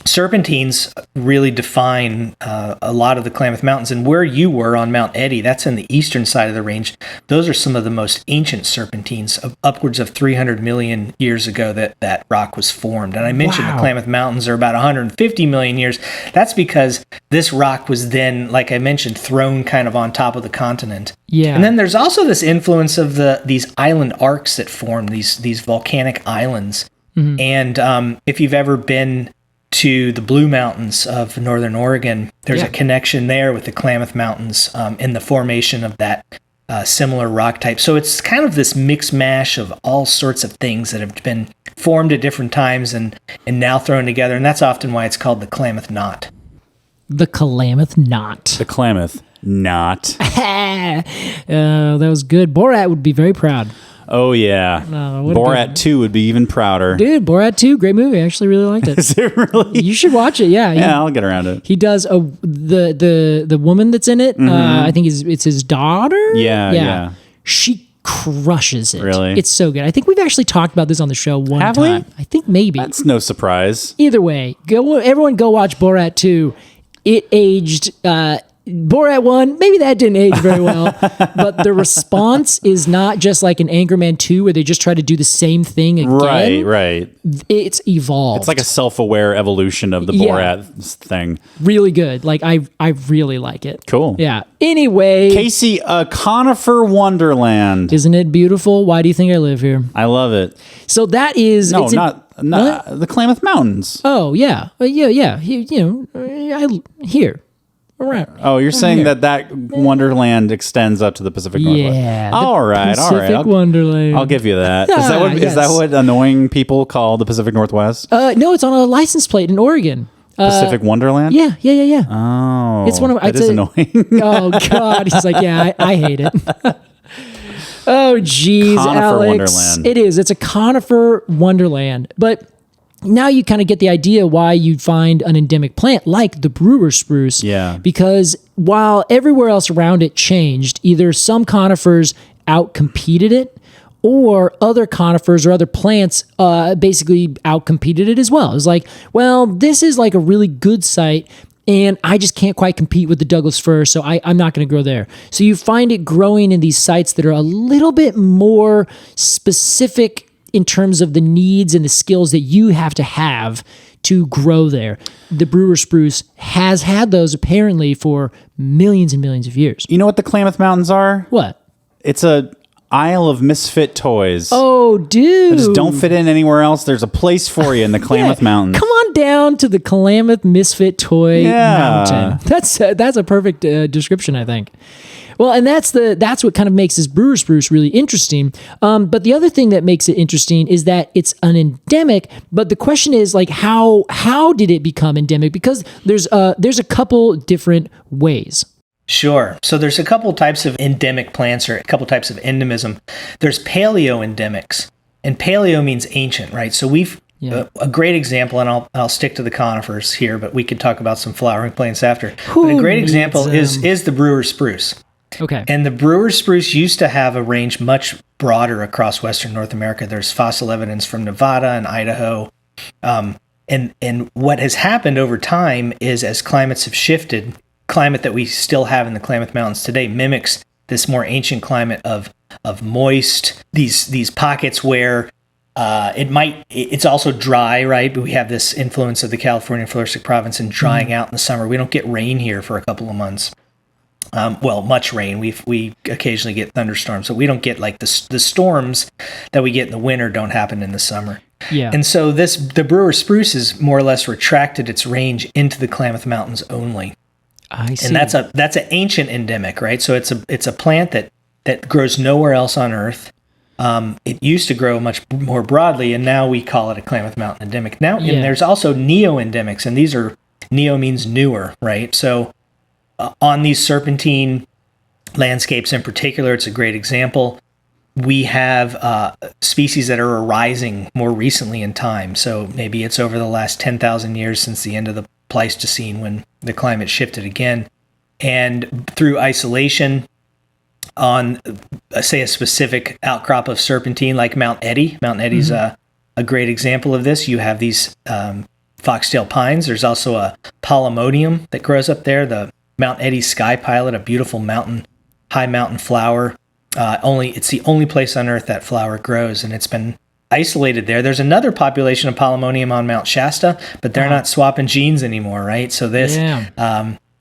serpentines really define a lot of the Klamath Mountains. And where you were on Mount Eddy, that's in the eastern side of the range. Those are some of the most ancient serpentines, of upwards of 300 million years ago that rock was formed. And I mentioned the Klamath Mountains are about 150 million years. That's because this rock was then, like I mentioned, thrown kind of on top of the continent. Yeah. And then there's also this influence of these island arcs that form, these volcanic islands. And if you've ever been to the Blue Mountains of Northern Oregon, there's a connection there with the Klamath Mountains in the formation of that similar rock type. So it's kind of this mix mash of all sorts of things that have been formed at different times and now thrown together. And that's often why it's called the Klamath Knot. The Klamath Knot. The Klamath Knot. That was good. Borat would be very proud. Oh, yeah. Borat 2 would be even prouder. Dude, Borat 2, great movie. I actually really liked it. Is it really? You should watch it, yeah. Yeah, I'll get around it. He does the woman that's in it, I think it's his daughter? Yeah. She crushes it. Really? It's so good. I think we've actually talked about this on the show one Have time. We? I think maybe. That's no surprise. Either way, everyone go watch Borat 2. It aged Borat 1, maybe that didn't age very well, but the response is not just like an Anchorman 2 where they just try to do the same thing again. Right. It's evolved. It's like a self-aware evolution of the Borat thing. Really good. Like I really like it. Cool. Yeah. Anyway, Casey, a Conifer Wonderland. isn't it beautiful? Why do you think I live here? I love it. So that is No, not the Klamath Mountains. Oh yeah. Yeah. Here. Around. Oh, you're saying that Wonderland extends up to the Pacific Northwest. Yeah. All right. Pacific Wonderland. I'll give you that. Is that what annoying people call the Pacific Northwest? No, it's on a license plate in Oregon. Pacific Wonderland? Yeah. Oh. It's one of that is annoying. Oh God. He's like, yeah, I hate it. Oh geez, Conifer Alex. Wonderland. It is. It's a conifer wonderland. But now you kind of get the idea why you'd find an endemic plant like the Brewer Spruce. Yeah. Because while everywhere else around it changed, either some conifers outcompeted it, or other conifers or other plants basically outcompeted it as well. It was like, well, this is like a really good site, and I just can't quite compete with the Douglas fir, so I'm not going to grow there. So you find it growing in these sites that are a little bit more specific in terms of the needs and the skills that you have to grow there. The Brewer Spruce has had those apparently for millions and millions of years. You know what the Klamath Mountains are? What? It's a aisle of misfit toys. Oh, dude. They just don't fit in anywhere else. There's a place for you in the Klamath Mountains. Come on down to the Klamath Misfit Toy Mountain. That's a perfect description, I think. Well, and that's what kind of makes this Brewer Spruce really interesting. But the other thing that makes it interesting is that it's an endemic. But the question is, like, how did it become endemic? Because there's a couple different ways. Sure. So there's a couple types of endemic plants or a couple types of endemism. There's paleo-endemics, and paleo means ancient, right? So we've a great example, and I'll stick to the conifers here, but we could talk about some flowering plants after. But a great example is the Brewer Spruce. Okay. And the Brewer Spruce used to have a range much broader across Western North America. There's fossil evidence from Nevada and Idaho. And what has happened over time is as climates have shifted, climate that we still have in the Klamath Mountains today mimics this more ancient climate of moist, these pockets where it's also dry, right? But we have this influence of the California Florisic province and drying out in the summer. We don't get rain here for a couple of months. Much rain. We occasionally get thunderstorms, so we don't get like the storms that we get in the winter don't happen in the summer. Yeah. And so the Brewer Spruce has more or less retracted its range into the Klamath Mountains only. I see. And that's an ancient endemic, right? So it's a plant that grows nowhere else on Earth. It used to grow much more broadly, and now we call it a Klamath Mountain endemic. Now, and there's also neo-endemics, and these are, neo means newer, right? So on these serpentine landscapes in particular, it's a great example. We have species that are arising more recently in time. So maybe it's over the last 10,000 years since the end of the Pleistocene when the climate shifted again. And through isolation on, say, a specific outcrop of serpentine like Mount Eddy. Mount Eddy's a great example of this. You have these foxtail pines. There's also a polemonium that grows up there, the Mount Eddy sky pilot, a beautiful high mountain flower. It's the only place on Earth that flower grows, and it's been isolated there. There's another population of polemonium on Mount Shasta, but they're not swapping genes anymore, right? So this,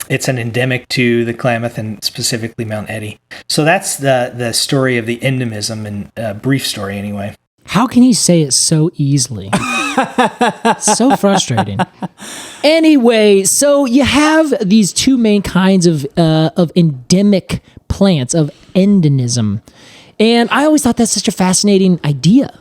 it's an endemic to the Klamath and specifically Mount Eddy. So that's the story of the endemism, and brief story anyway. How can you say it so easily? So frustrating. Anyway, so you have these two main kinds of endemic plants, of endemism. And I always thought that's such a fascinating idea,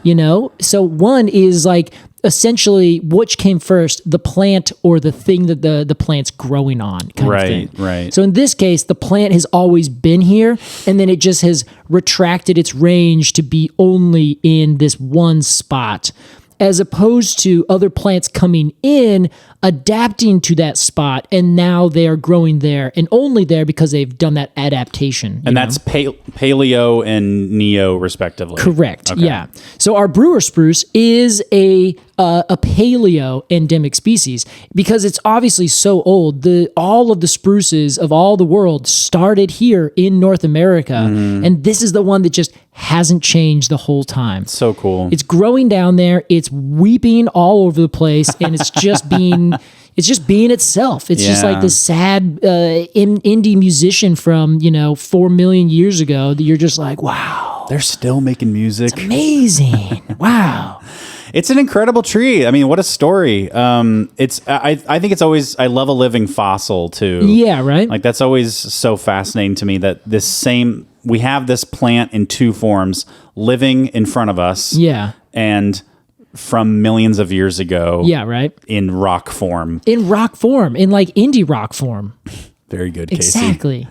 you know? So one is like essentially which came first, the plant or the thing that the plant's growing on kind of thing. Right. So in this case, the plant has always been here, and then it just has retracted its range to be only in this one spot, as opposed to other plants coming in, adapting to that spot, and now they are growing there and only there because they've done that adaptation. And that's paleo and neo, respectively. Correct. Okay. Yeah. So our Brewer Spruce is a a paleo endemic species because it's obviously so old. All of the spruces of all the world started here in North America, and this is the one that just hasn't changed the whole time. So cool. It's growing down there. It's weeping all over the place, and it's just being itself. It's just like this sad indie musician from 4 million years ago that you're just like, wow, they're still making music. It's amazing. Wow. It's an incredible tree. I mean, what a story. I think it's always, I love a living fossil too. Yeah, right? Like that's always so fascinating to me that we have this plant in two forms, living in front of us. Yeah. And from millions of years ago. Yeah, right. In rock form. In rock form, in like indie rock form. Very good, Casey. Exactly.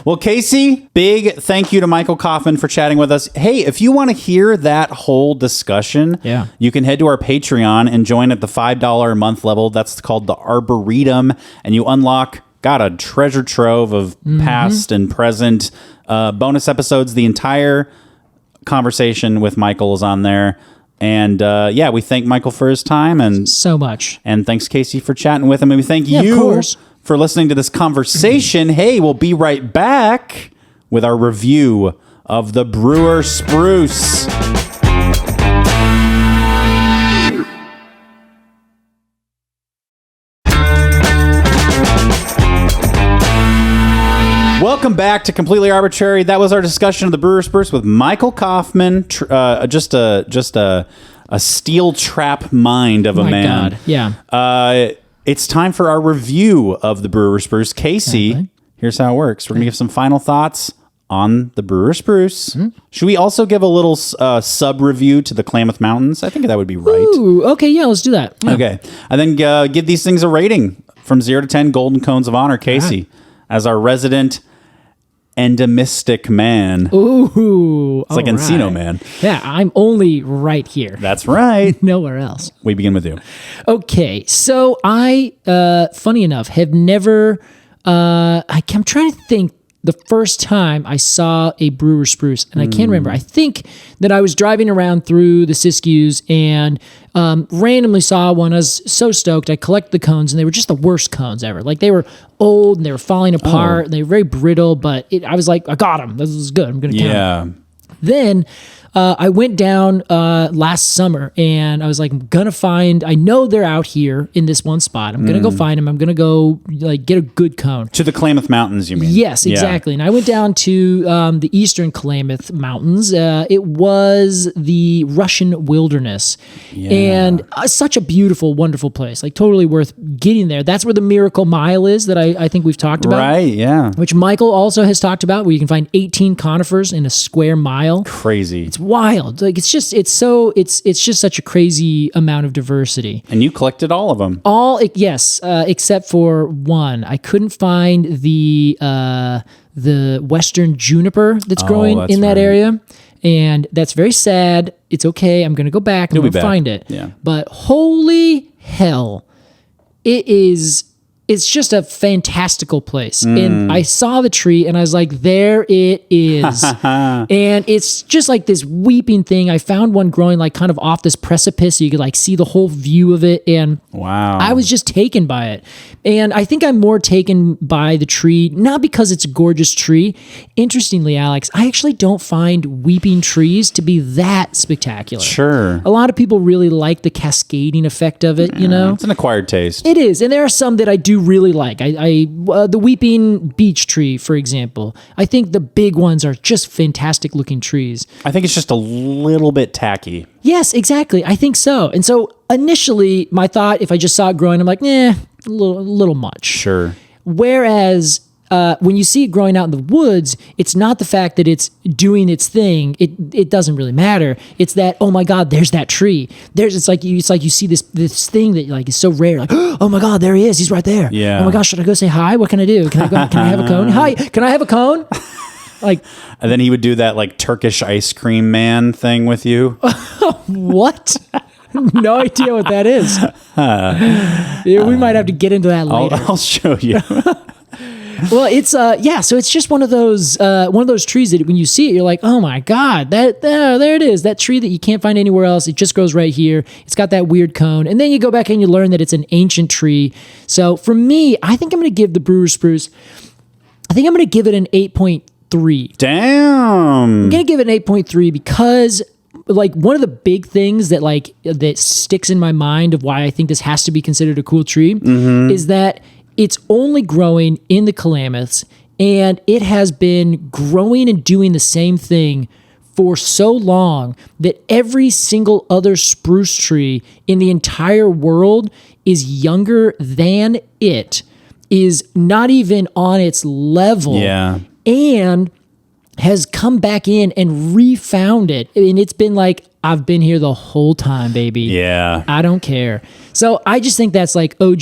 Well, Casey, big thank you to Michael Kauffmann for chatting with us. Hey, if you want to hear that whole discussion, you can head to our Patreon and join at the $5 a month level. That's called the Arboretum, and you unlock a treasure trove of past and present bonus episodes. The entire conversation with Michael is on there. And we thank Michael for his time and so much. And thanks, Casey, for chatting with him. And we thank you of course. For listening to this conversation. Hey, we'll be right back with our review of the Brewer Spruce. Welcome back to Completely Arbortrary. That was our discussion of the Brewer Spruce with Michael Kauffmann. Just a steel trap mind of a man. God. Yeah. It's time for our review of the Brewer Spruce. Casey, here's how it works. We're going to give some final thoughts on the Brewer Spruce. Should we also give a little sub-review to the Klamath Mountains? I think that would be right. Ooh, okay, yeah, let's do that. Yeah. Okay. And then give these things a rating from 0 to 10 golden cones of honor. Casey, as our resident endemistic man. Ooh. It's like Encino Man. Yeah, I'm only right here. That's right. Nowhere else. We begin with you. Okay, so I, funny enough, have never, I'm trying to think the first time I saw a Brewer Spruce, and I can't remember. I think that I was driving around through the Siskiyous and randomly saw one. I was so stoked. I collected the cones, and they were just the worst cones ever. Like, they were old, and they were falling apart, and they were very brittle, but I was like, I got them. This is good. I'm going to count them. Then I went down last summer, and I was like, I'm going to find, I know they're out here in this one spot. I'm going to go find them. I'm going to go get a good cone. To the Klamath Mountains, you mean? Yes, exactly. And I went down to the eastern Klamath Mountains. It was the Russian wilderness. And such a beautiful, wonderful place. Like, totally worth getting there. That's where the Miracle Mile is that I think we've talked about. Right, yeah. Which Michael also has talked about, where you can find 18 conifers in a square mile. Crazy. It's wild. Like, it's just such a crazy amount of diversity. And you collected all of them. Yes, except for one. I couldn't find the western juniper that's growing in that area. And that's very sad. It's okay. I'm going to go back and find it. Yeah. But holy hell, it's just a fantastical place. And I saw the tree and I was like, there it is. And it's just like this weeping thing. I found one growing like kind of off this precipice, so you could like see the whole view of it. And wow, I was just taken by it. And I think I'm more taken by the tree, not because it's a gorgeous tree. Interestingly, Alex, I actually don't find weeping trees to be that spectacular. Sure. A lot of people really like the cascading effect of it, you know? It's an acquired taste. It is. And there are some that I do really like. The weeping beech tree, for example. I think the big ones are just fantastic looking trees. I think it's just a little bit tacky. Yes, exactly. I think so. And so initially, my thought, if I just saw it growing, I'm like, a little much. Sure. Whereas when you see it growing out in the woods, it's not the fact that it's doing its thing. It doesn't really matter. It's that, oh my God, there's that tree. It's like you see this thing that like is so rare. Like, oh my God, there he is. He's right there. Yeah. Oh my gosh, should I go say hi? What can I do? Can I have a cone? Hi, can I have a cone? Like, and then he would do that like Turkish ice cream man thing with you. What? No idea what that is. Yeah, we might have to get into that later. I'll show you. Well, it's so it's just one of those trees that when you see it, you're like, oh my god, there it is, that tree that you can't find anywhere else. It just grows right here. It's got that weird cone, and then you go back and you learn that it's an ancient tree. So for me, I think I'm going to give the Brewer Spruce. I think I'm going to give it an 8.3. Damn. I'm going to give it an 8.3 because like one of the big things that sticks in my mind of why I think this has to be considered a cool tree is that it's only growing in the Klamaths, and it has been growing and doing the same thing for so long that every single other spruce tree in the entire world is younger than it, is not even on its level, and has come back in and refound it. And it's been like, I've been here the whole time, baby. Yeah. I don't care. So I just think that's like OG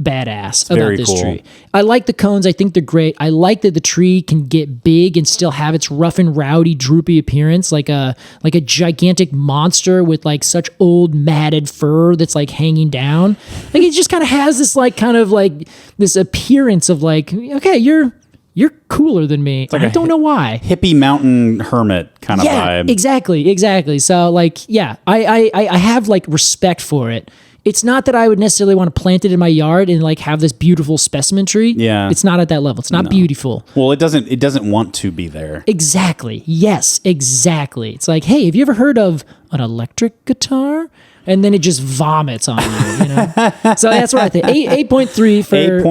badass about this tree. I like the cones. I think they're great. I like that the tree can get big and still have its rough and rowdy, droopy appearance, like a gigantic monster with like such old matted fur that's like hanging down. Like it just kind of has this like kind of like this appearance of like, okay, you're cooler than me. Like I don't know why. Hippie mountain hermit kind of vibe. Exactly. So like, yeah, I have like respect for it. It's not that I would necessarily want to plant it in my yard and like have this beautiful specimen tree. Yeah. It's not at that level. It's not beautiful. Well, it doesn't want to be there. Exactly. Yes, exactly. It's like, hey, have you ever heard of an electric guitar? And then it just vomits on you, you know? So that's what I think. 8.3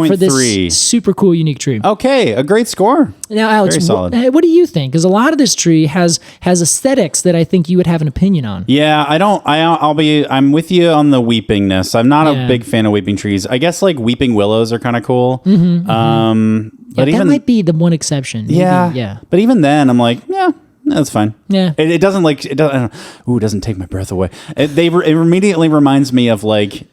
for this super cool, unique tree. Okay, a great score. Now, Alex, very solid. What do you think? Because a lot of this tree has aesthetics that I think you would have an opinion on. Yeah, I'm with you on the weepingness. I'm not a big fan of weeping trees. I guess like weeping willows are kind of cool. But that might be the one exception. Maybe, yeah. But even then, I'm like, yeah. That's fine. Yeah. It doesn't like it doesn't. Ooh, it doesn't take my breath away. It immediately reminds me of like,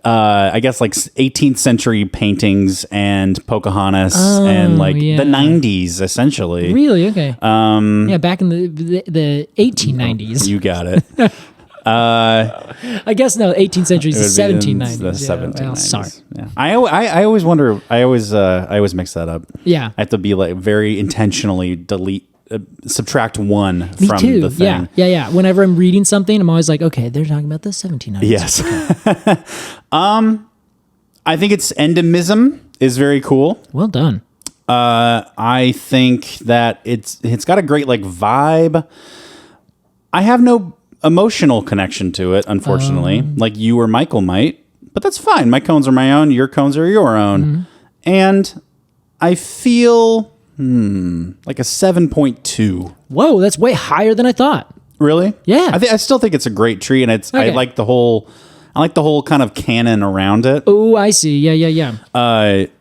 I guess like 18th century paintings and Pocahontas and like the 90s essentially. Really? Okay. Back in the 1890s. You got it. I guess no. 18th century is the 1790s. The 1790s. Well, sorry. Yeah. I always wonder. I always mix that up. Yeah. I have to be like very intentionally subtract one Me from too. the thing. Yeah. Whenever I'm reading something, I'm always like, okay, they're talking about the 1700s. Yes. I think its endemism is very cool. Well done. I think that it's got a great like vibe. I have no emotional connection to it, unfortunately, like you or Michael might, but that's fine. My cones are my own. Your cones are your own. And I feel like a 7.2. Whoa, that's way higher than I thought. Really? Yeah. I still think it's a great tree, and it's Okay. I like the whole kind of canon around it. Oh, I see. Yeah.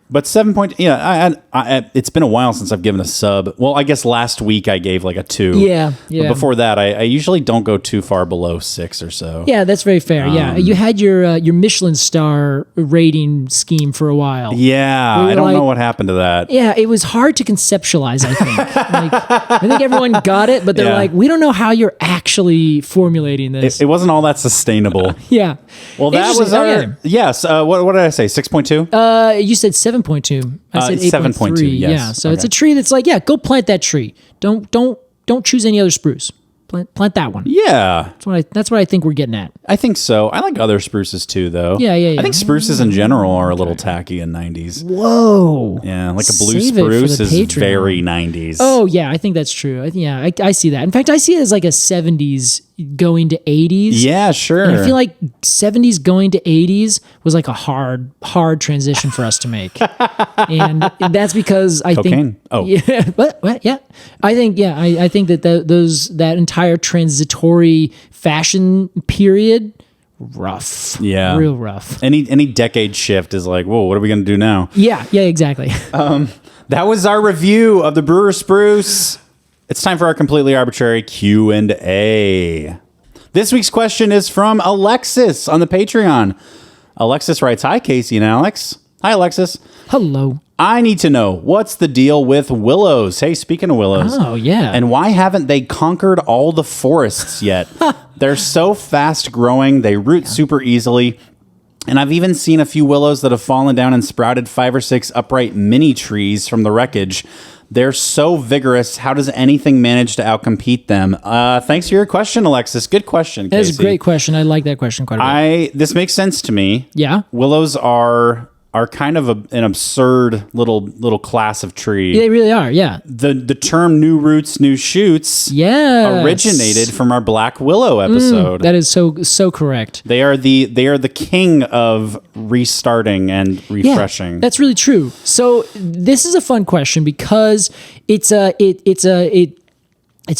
But 7 point, it's been a while since I've given a sub. Well, I guess last week I gave like a 2. Yeah. But before that, I usually don't go too far below 6 or so. Yeah, that's very fair. You had your Michelin star rating scheme for a while. Yeah, I don't know what happened to that. Yeah, it was hard to conceptualize, I think. I think everyone got it, but they're like, we don't know how you're actually formulating this. It wasn't all that sustainable. Yeah. Well, that was our... Yes, what did I say, 6.2? You said 7.2. I said 7.2, yes. Yeah, so it's a tree that's like, go plant that tree. Don't choose any other spruce. Plant that one. Yeah. That's what I think we're getting at. I think so. I like other spruces too, though. Yeah. I think spruces in general are a little tacky in 90s. Whoa. Yeah, like a blue Save it for spruce the is Patreon. very 90s. Oh, yeah, I think that's true. I see that. In fact, I see it as like a 70s going to 80s. Yeah, sure. And I feel like 70s going to 80s was like a hard transition for us to make. And that's because I Cocaine. think... Oh. Yeah, what? Yeah. I think that that entire transitory fashion period, rough. Yeah. Real rough. Any decade shift is like, whoa, what are we going to do now? Yeah, exactly. That was our review of the Brewer Spruce. It's time for our completely arbitrary Q&A. This week's question is from Alexis on the Patreon. Alexis writes, "Hi, Casey and Alex." Hi, Alexis. Hello. I need to know, what's the deal with willows? Hey, speaking of willows. Oh, yeah. And why haven't they conquered all the forests yet? They're so fast growing. They root super easily. And I've even seen a few willows that have fallen down and sprouted 5 or 6 upright mini trees from the wreckage. They're so vigorous. How does anything manage to outcompete them? Thanks for your question, Alexis. Good question, Casey. That's a great question. I like that question quite a bit. This makes sense to me. Yeah. Willows are kind of an absurd little class of tree. They really are, yeah. The term new roots, new shoots originated from our black willow episode. That is so correct. They are the king of restarting and refreshing. Yeah, that's really true. So this is a fun question because it's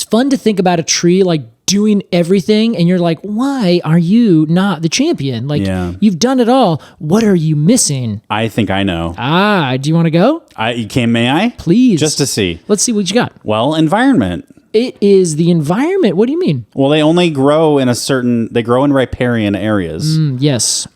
fun to think about a tree like doing everything, and you're like, why are you not the champion? Like, you've done it all. What are you missing? I think I know. Do you want to go? May I? Please. Just to see. Let's see what you got. Well, environment. It is the environment. What do you mean? Well, they only grow they grow in riparian areas. Yes.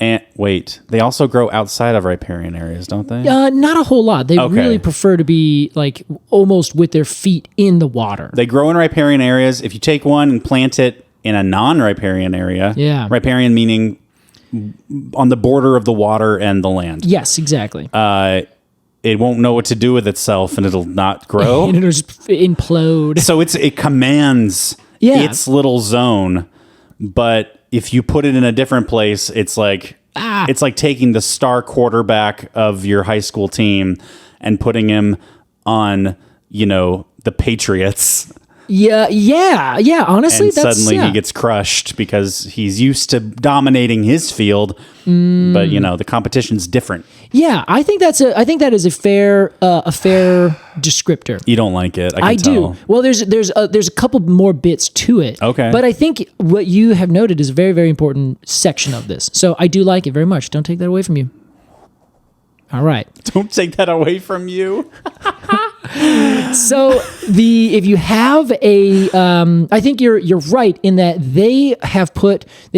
And wait, they also grow outside of riparian areas, don't they? Not a whole lot. They really prefer to be like almost with their feet in the water. They grow in riparian areas. If you take one and plant it in a non-riparian area, riparian meaning on the border of the water and the land. Yes, exactly. It won't know what to do with itself, and it'll not grow. And it'll just implode. So it commands its little zone, but if you put it in a different place, it's like taking the star quarterback of your high school team and putting him on, the Patriots. Yeah. Honestly, and suddenly he gets crushed because he's used to dominating his field, but the competition's different. Yeah, I think that is a fair descriptor. You don't like it, I can tell. Do. Well, there's a couple more bits to it. Okay, but I think what you have noted is a very, very important section of this. So I do like it very much. Don't take that away from you. All right. Don't take that away from you. So if you have I think you're right in that they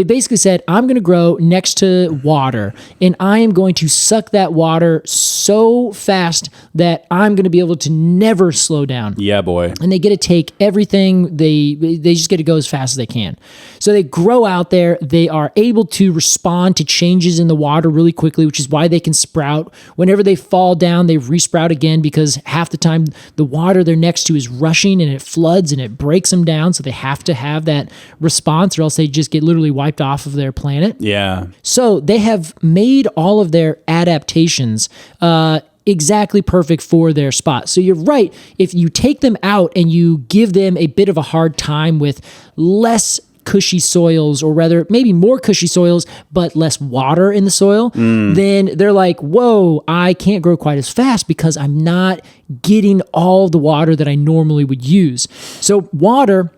basically said, I'm going to grow next to water and I am going to suck that water so fast that I'm going to be able to never slow down. Yeah, boy. And they get to take everything. They just get to go as fast as they can. So they grow out there. They are able to respond to changes in the water really quickly, which is why they can sprout. Whenever they fall down, they resprout again because half the time the water they're next to is rushing and it floods and it breaks them down. So they have to have that response or else they just get literally wiped off of their planet. Yeah. So they have made all of their adaptations exactly perfect for their spot. So you're right. If you take them out and you give them a bit of a hard time with less cushy soils, or rather maybe more cushy soils but less water in the soil, then they're like, whoa, I can't grow quite as fast because I'm not getting all the water that I normally would use. So water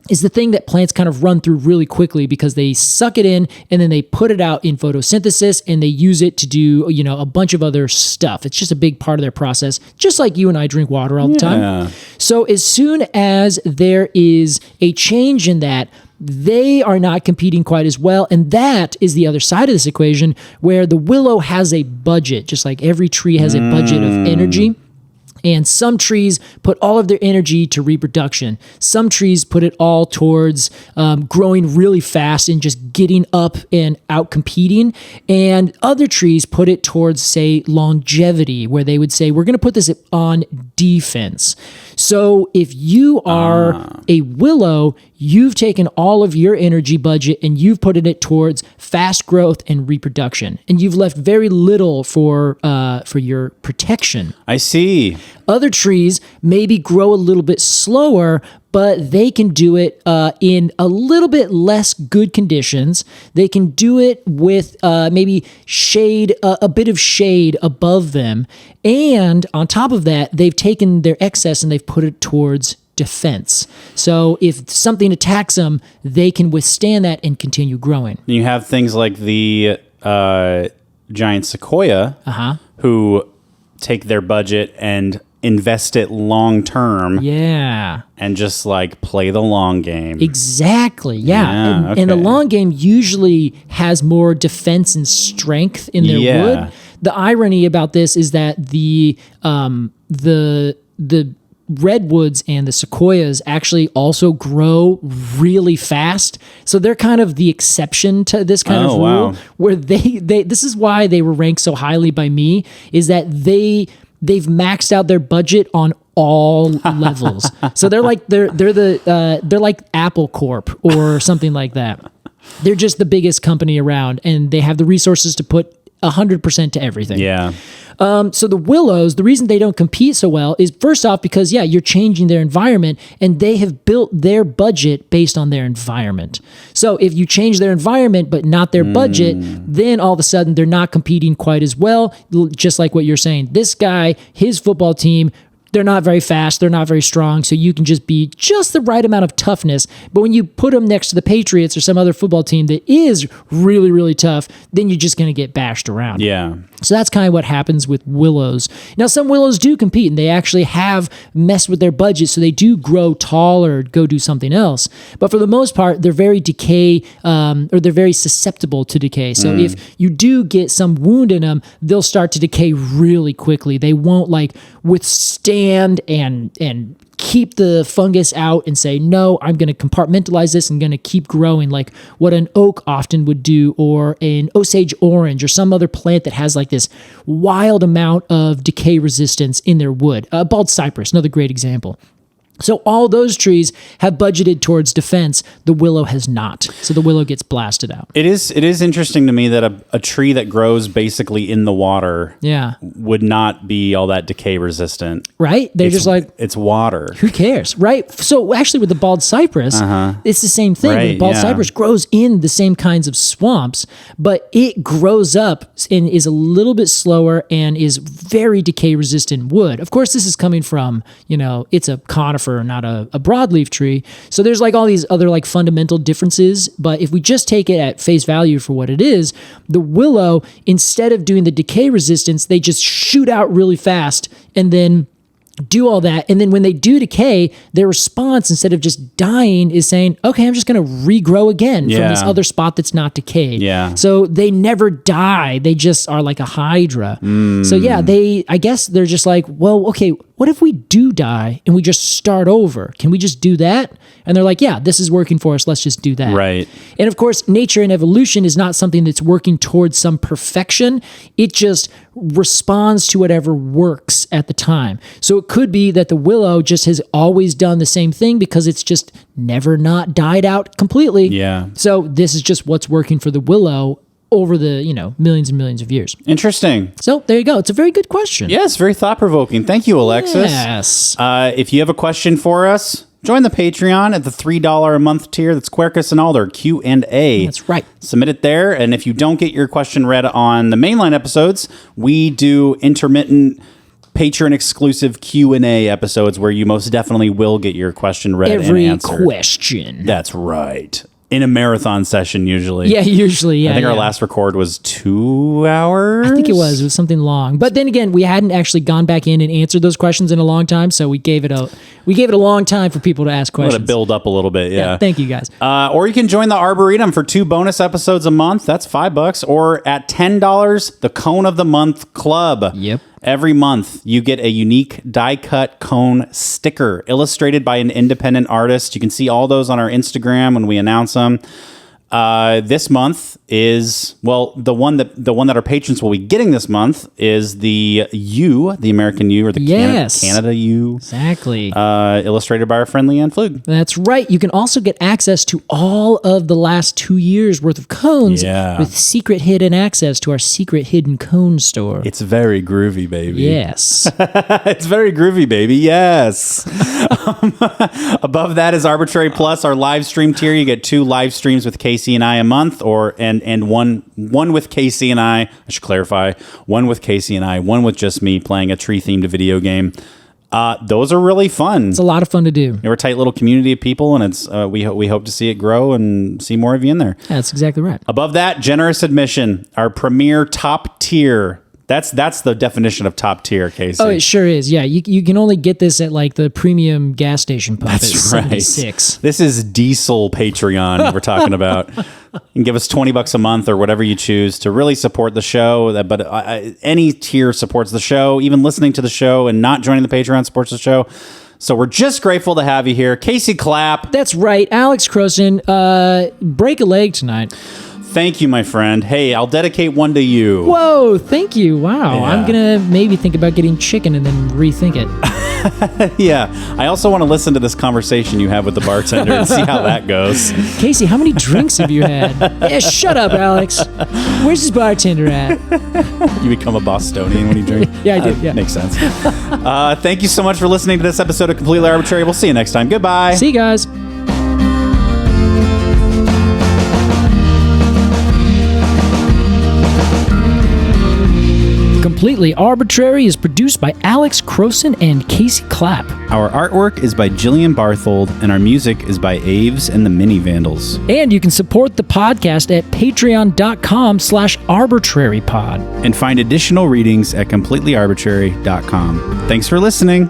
is the thing that plants kind of run through really quickly because they suck it in and then they put it out in photosynthesis and they use it to do, a bunch of other stuff. It's just a big part of their process, just like you and I drink water all the time. So as soon as there is a change in that, they are not competing quite as well. And that is the other side of this equation where the willow has a budget, just like every tree has a budget of energy. And some trees put all of their energy to reproduction. Some trees put it all towards growing really fast and just getting up and out competing. And other trees put it towards, say, longevity, where they would say, we're going to put this on defense. So if you are a willow, you've taken all of your energy budget and you've put it towards fast growth and reproduction. And you've left very little for your protection. I see. Other trees maybe grow a little bit slower, but they can do it in a little bit less good conditions. They can do it with maybe shade, a bit of shade above them. And on top of that, they've taken their excess and they've put it towards defense. So if something attacks them, they can withstand that and continue growing. You have things like the giant sequoia who take their budget and invest it long term. Yeah. And just like play the long game. Exactly. Yeah. And the long game usually has more defense and strength in their wood. The irony about this is that the redwoods and the sequoias actually also grow really fast. So they're kind of the exception to this kind of rule, where they this is why they were ranked so highly by me, is that they've maxed out their budget on all levels. So they're like they're like Apple Corp or something like that. They're just the biggest company around, and they have the resources to put 100% to everything. Yeah. So the willows, the reason they don't compete so well is, first off, because you're changing their environment, and they have built their budget based on their environment. So if you change their environment but not their budget, then all of a sudden they're not competing quite as well. Just like what you're saying, this guy, his football team, they're not very fast, they're not very strong, so you can just be just the right amount of toughness. But when you put them next to the Patriots or some other football team that is really, really tough, then you're just going to get bashed around. Yeah. So that's kind of what happens with willows. Now, some willows do compete, and they actually have messed with their budget, so they do grow tall or go do something else. But for the most part, they're very or they're very susceptible to decay. So if you do get some wound in them, they'll start to decay really quickly. They won't withstand and keep the fungus out and say, no, I'm going to compartmentalize this and going to keep growing, like what an oak often would do, or an Osage orange, or some other plant that has this wild amount of decay resistance in their wood. Bald cypress, another great example. So all those trees have budgeted towards defense. The willow has not. So the willow gets blasted out. It is interesting to me that a tree that grows basically in the water would not be all that decay resistant. Right? They're just like... It's water. Who cares? Right? So actually with the bald cypress, it's the same thing. Right, the bald cypress grows in the same kinds of swamps, but it grows up and is a little bit slower and is very decay resistant wood. Of course, this is coming from, it's a conifer, not a broadleaf tree. So there's all these other fundamental differences. But if we just take it at face value for what it is, the willow, instead of doing the decay resistance, they just shoot out really fast and then do all that. And then when they do decay, their response, instead of just dying, is saying, okay, I'm just going to regrow again from this other spot that's not decayed. Yeah. So they never die. They just are like a hydra. So I guess they're just like, well, okay, what if we do die and we just start over? Can we just do that? And they're like, yeah, this is working for us. Let's just do that. Right. And of course, nature and evolution is not something that's working towards some perfection. It just responds to whatever works at the time. So it could be that the willow just has always done the same thing because it's just never not died out completely. Yeah. So this is just what's working for the willow over the, millions and millions of years. Interesting. So there you go. It's a very good question. Yes, very thought-provoking. Thank you, Alexis. Yes. If you have a question for us, join the Patreon at the $3 a month tier. That's Quercus and Alder, Q&A. That's right. Submit it there. And if you don't get your question read on the mainline episodes, we do intermittent Patreon-exclusive Q&A episodes where you most definitely will get your question read and answered. Every question. That's right. In a marathon session, usually. Yeah, usually, yeah. I think our last record was 2 hours. I think it was. It was something long. But then again, we hadn't actually gone back in and answered those questions in a long time, so we gave it a long time for people to ask questions. Let it build up a little bit, yeah. Thank you, guys. Or you can join the Arboretum for 2 bonus episodes a month. That's $5. Or at $10, the Cone of the Month Club. Yep. Every month, you get a unique die-cut cone sticker illustrated by an independent artist. You can see all those on our Instagram when we announce them. This month is, well, the one that our patrons will be getting this month is the U, the American U, or the Canada U. Exactly. Illustrated by our friend Leanne Flug. That's right. You can also get access to all of the last 2 years worth of cones with secret hidden access to our secret hidden cone store. It's very groovy, baby. Yes. It's very groovy, baby. Yes. Above that is Arbortrary Plus, our live stream tier. You get 2 live streams with Casey and I a month, and one with Casey and I should clarify, one with Casey and I, one with just me playing a tree-themed video game. Those are really fun. It's a lot of fun to do. We're a tight little community of people, and it's we hope to see it grow and see more of you in there. Yeah, that's exactly right. Above that, generous admission, our premier top tier. That's the definition of top tier, Casey. Oh, it sure is. Yeah, you can only get this at the premium gas station pump. That's at right. 76. This is diesel Patreon we're talking about. You can give us $20 a month or whatever you choose to really support the show. But any tier supports the show. Even listening to the show and not joining the Patreon supports the show. So we're just grateful to have you here. Casey Clapp. That's right. Alex Crowson, break a leg tonight. Thank you, my friend. Hey, I'll dedicate one to you. Whoa, thank you. Wow. Yeah. I'm going to maybe think about getting chicken and then rethink it. Yeah. I also want to listen to this conversation you have with the bartender and see how that goes. Casey, how many drinks have you had? Yeah, shut up, Alex. Where's this bartender at? You become a Bostonian when you drink? Yeah, I do. Yeah. Makes sense. Thank you so much for listening to this episode of Completely Arbortrary. We'll see you next time. Goodbye. See you guys. Completely Arbortrary is produced by Alex Crowson and Casey Clapp. Our artwork is by Jillian Barthold, and our music is by Aves and the Mini Vandals. And you can support the podcast at patreon.com/arbitrarypod. And find additional readings at completelyarbitrary.com. Thanks for listening.